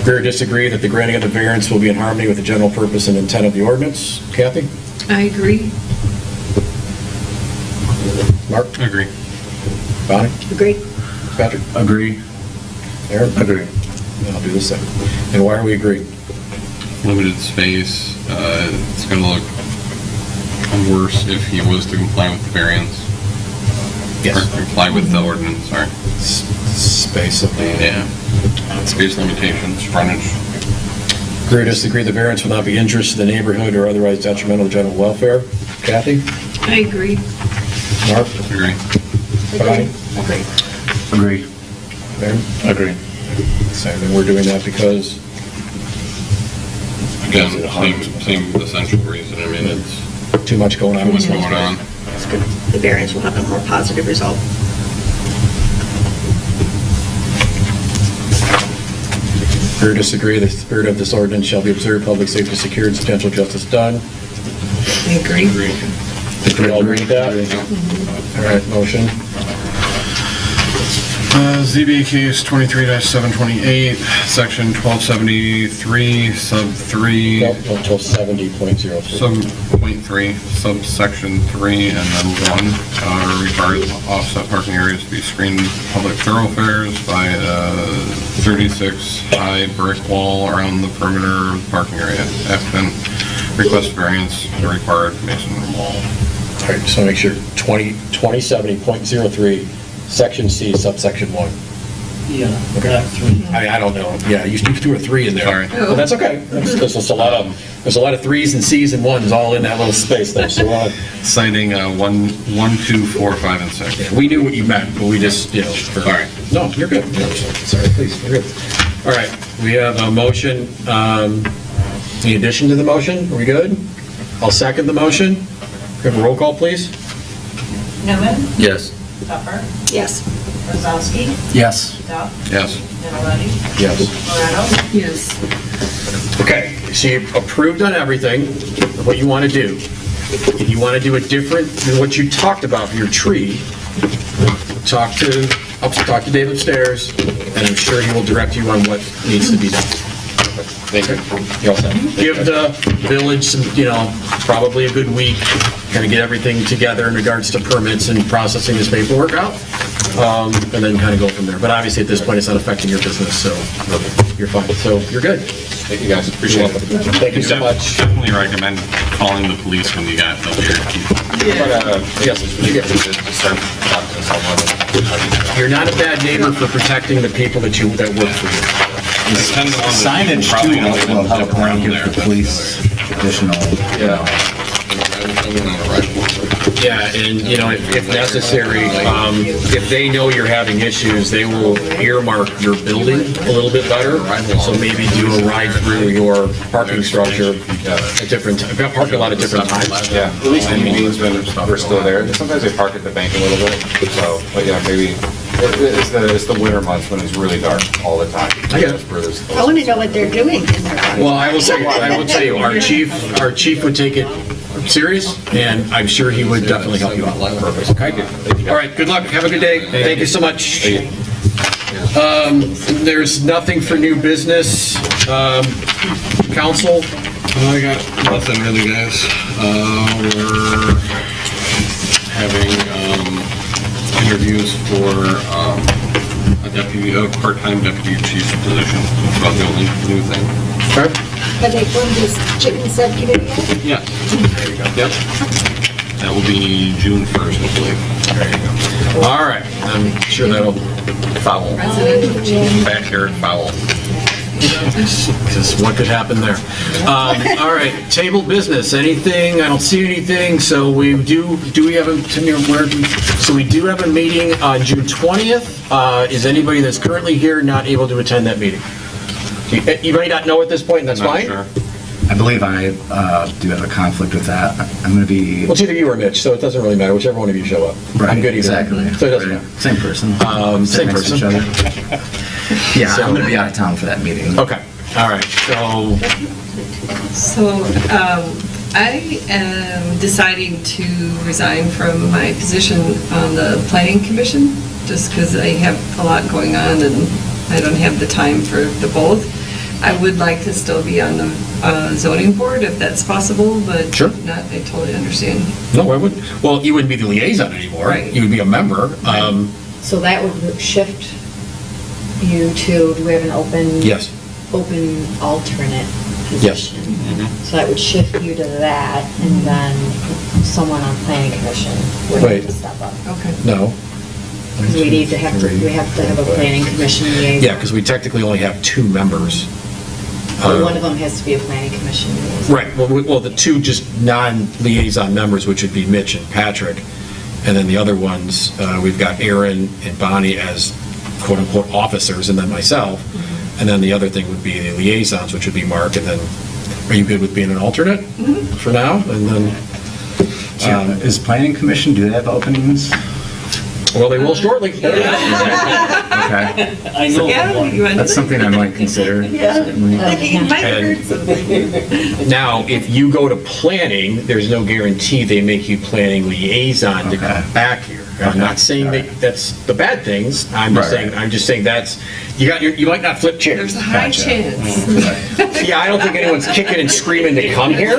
agree or disagree that the granting of the variance will be in harmony with the general purpose and intent of the ordinance. Kathy? I agree. Mark? Agree. Bonnie? Agree. Patrick? Agree? Aaron? Agree. And I'll do the same. And why are we agreeing? Limited space, it's gonna look worse if he was to comply with the variance. Yes. Or comply with the ordinance, sorry. Space of the... Yeah. Space limitations, frontage. Agree or disagree the variance will not be injurious to the neighborhood or otherwise detrimental to general welfare. Kathy? I agree. Mark? Agree. Bonnie? Agree. Agree. Aaron? Agree. Same, and we're doing that because... Again, same essential reason, I mean, it's Too much going on. what's going on. That's good. The variance will have a more positive result. Agree or disagree the spirit of this ordinance shall be observed, public safety secured, substantial justice done. I agree. Agree. Think we all agree with that? All right, motion. ZBA case 23-728, section 1273, sub 3. Nope, until 70.03. Sub .3, subsection 3, and then 1, requires offset parking areas to be screened public thoroughfares by a 36 high brick wall around the perimeter of the parking area. Applicant request variance to the required masonry wall. All right, just want to make sure, 2070.03, section C, subsection 1. Yeah, that three. I don't know, yeah, you threw a 3 in there. Sorry. But that's okay. There's just a lot of 3s and Cs and 1s all in that little space there, so Citing 1, 2, 4, 5, and 6. we knew what you meant, but we just, Sorry. No, you're good. No, sorry, please, you're good. All right, we have a motion. Any addition to the motion? Are we good? I'll second the motion. We have a roll call, please. Newman. Yes. Pepper. Yes. Rosowski. Yes. Duff. Yes. Nicoletti. Yes. Morano. Yes. Okay, so you've approved on everything, what you want to do. If you want to do it different than what you talked about for your tree, talk to Dave upstairs, and I'm sure he will direct you on what needs to be done. Thank you. You're all set. Give the village some, probably a good week, kind of get everything together in regards to permits and processing this paperwork out, and then kind of go from there. But obviously, at this point, it's not affecting your business, so you're fine. So you're good. Thank you, guys. Appreciate it. Thank you so much. Definitely recommend calling the police when you got the weird people. Yes. You're not a bad neighbor for protecting the people that work for you. Signage too will help give the police additional. Yeah, and, if necessary, if they know you're having issues, they will earmark your building a little bit better, so maybe do a ride through your parking structure at different, park a lot of different times. Yeah, at least the meetings when we're still there. Sometimes they park at the bank a little bit, so, but yeah, maybe, it's the winter months when it's really dark all the time. I get it. I want to know what they're doing in their life. Well, I will tell you, our chief would take it serious, and I'm sure he would definitely help you out. Perfect. Okay? All right, good luck, have a good day, thank you so much. There's nothing for new business. Council? I got nothing really, guys. We're having interviews for a part-time deputy chief's position. That's about the only new thing. Okay. Have they formed this chicken subcommittee yet? Yeah. There you go. Yep. That will be June 1st, hopefully. There you go. All right, I'm sure that'll foul. Backyard foul. Just what could happen there. All right, table business, anything? I don't see anything, so we do we have a, so we do have a meeting on June 20th. Is anybody that's currently here not able to attend that meeting? You might not know at this point, and that's fine. Sure. I believe I do have a conflict with that. I'm going to be... Well, it's either you or Mitch, so it doesn't really matter, whichever one of you show up. Right, I'm good either. exactly. So it doesn't matter. Same person. Same Sit next to person. each other. Yeah, So- I'm going to be out of town for that meeting. Okay, all right, so So, I am deciding to resign from my position on the planning commission, just because I have a lot going on and I don't have the time for the both. I would like to still be on the zoning board if that's possible, but Sure. if not, I totally understand. No, I wouldn't. Well, you wouldn't be the liaison anymore. Right. You would be a member. So that would shift you to, do we have an open? Yes. Open alternate Yes. position? So that would shift you to that, and then someone on planning commission would Wait. have to step up. Okay. No. Because we have to have a planning commission liaison. Yeah, because we technically only have 2 members. But one of them has to be a planning commission liaison. Right, well, the 2 just non-liaison members, which would be Mitch and Patrick, and then the other ones, we've got Aaron and Bonnie as quote-unquote officers, and then myself, and then the other thing would be the liaisons, which would be Mark, and then, are you good with being an alternate for now? And then, Is planning commission, do they have openings? well, they will shortly. Okay, I know Yeah, one. you want that's something I might consider, certainly. Now, if you go to planning, there's no guarantee they make you planning liaison to come Okay. back here. I'm not saying that's the bad things, I'm just saying that's, you might not flip chairs. There's a high chance. Yeah, I don't think anyone's kicking and screaming to come here.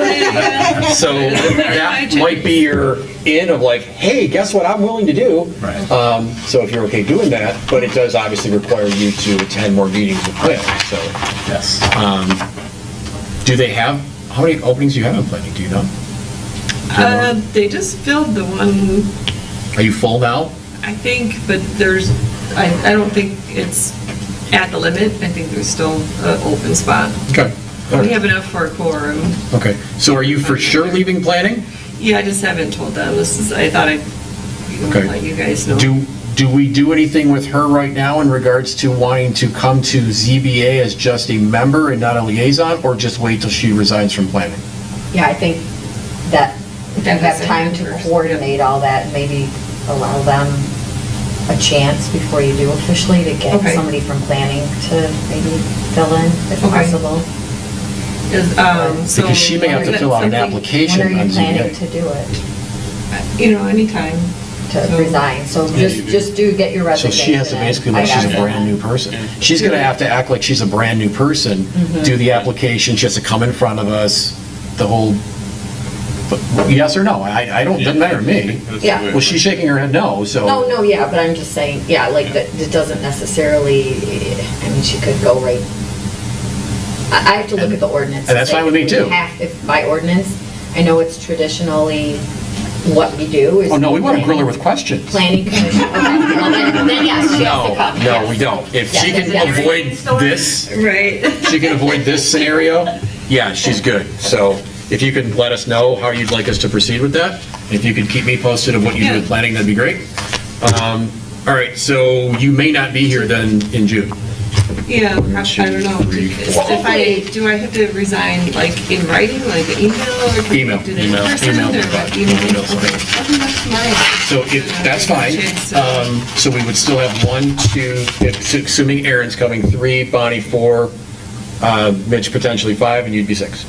So that might be your in of like, hey, guess what I'm willing to do? Right. So if you're okay doing that, but it does obviously require you to attend more meetings with planning, so. Yes. Do they have, how many openings do you have in planning, do you know? They just filled the one, Are you full now? I think, but I don't think it's at the limit. I think there's still an open spot. Okay. We have enough for a quorum. Okay, so are you for sure leaving planning? Yeah, I just haven't told them. I thought I'd Okay. let you guys know. Do we do anything with her right now in regards to wanting to come to ZBA as just a member and not a liaison, or just wait till she resigns from planning? Yeah, I think that if you have time to First. coordinate all that, maybe allow them a chance before you do officially to get Okay. somebody from planning to maybe fill in if Okay. possible. So Because she may have to is that fill out an something- application When are on you planning ZBA. to do it? Anytime. To So- resign? So just get your So resignation. she has to in. basically, I like she's a got it. brand new person. She's gonna have to act like she's a brand new person, do the application, she has to come in front of us, the whole, yes or no? I don't, doesn't matter to me. Yeah. Well, she's shaking her head no, so. No, yeah, but I'm just saying, yeah, like, that it doesn't necessarily, I mean, she could go right, I have to look at the ordinance. And that's fine with me, too. If by ordinance, I know it's traditionally what we do is. Oh, no, we want to grill her with questions. Planning commission, okay, well, then yes, she has to come. No, yes. we don't. If she Yes, can yes. avoid this, Right. she can avoid this scenario, yeah, she's good. So if you can let us know how you'd like us to proceed with that, if you could keep me posted of what you do with planning, that'd be great. All right, so you may not be here then in June. Yeah, I don't know. Do I have to resign, like, in writing, like an email, or can Email. I do that in Email. person? Email. Or what? Email. Email. Okay. I'll do that tomorrow. So if, that's fine. So we would still have 1, 2, assuming Aaron's coming, 3, Bonnie 4, Mitch potentially 5, and you'd be 6.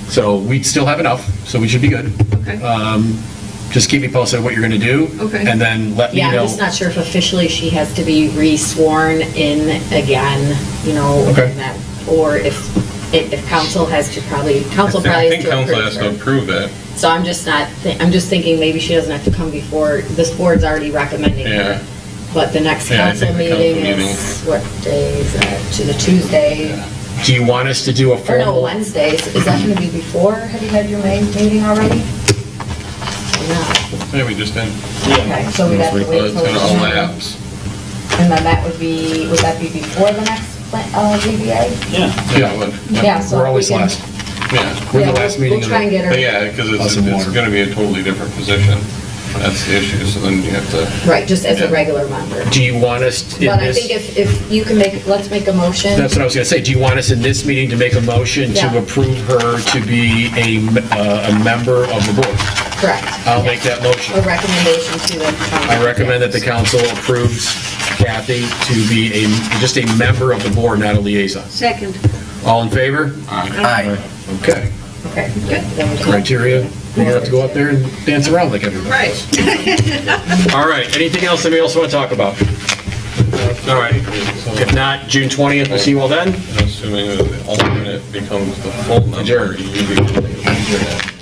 So we'd still have enough, so we should be good. Okay. Just keep me posted on what you're going to do. Okay. And then let me Yeah, know. I'm just not sure if officially she has to be re-sworn in again, you know, Okay. and that- or if council has to council I probably think has to council approve has to her. approve that. So I'm just not, I'm just thinking maybe she doesn't have to come before, this board's already recommending Yeah. her. But the next Yeah, I council think the council meeting meeting- is, what day is that? To the Tuesday, Do you want us to do a or no, formal? Wednesday. Is that going to be before? Have you had your May meeting already? Or not? Yeah, we just did. Okay, so we'd have to Well, wait it's till gonna June. elapse. And then that would that be before the next ZBA? Yeah. Yeah, it would. Yeah, so We're if we always can- last. Yeah. We're the Yeah, last meeting We'll of try and the. get her. But yeah, because Plus it's some water. going to be a totally different position. That's the issue, so then you have to. Right, just as a regular member. Do you want us in But I think this? if you can let's make a motion. That's what I was going to say. Do you want us in this meeting to make a motion Yeah. to approve her to be a member of the board? Correct. I'll make that motion. A recommendation to the council. I recommend that the council approves Kathy to be just a member of the board, not a liaison. Second. All in favor? Aye. Okay. Okay, good. Then we can- Criteria, you don't have to go up there and dance around like everybody. Right. All right, anything else anybody else want to talk about? All right, if not, June 20th, we'll see you all then. Assuming that the alternate becomes the full member, Adjourned. you become the alternate.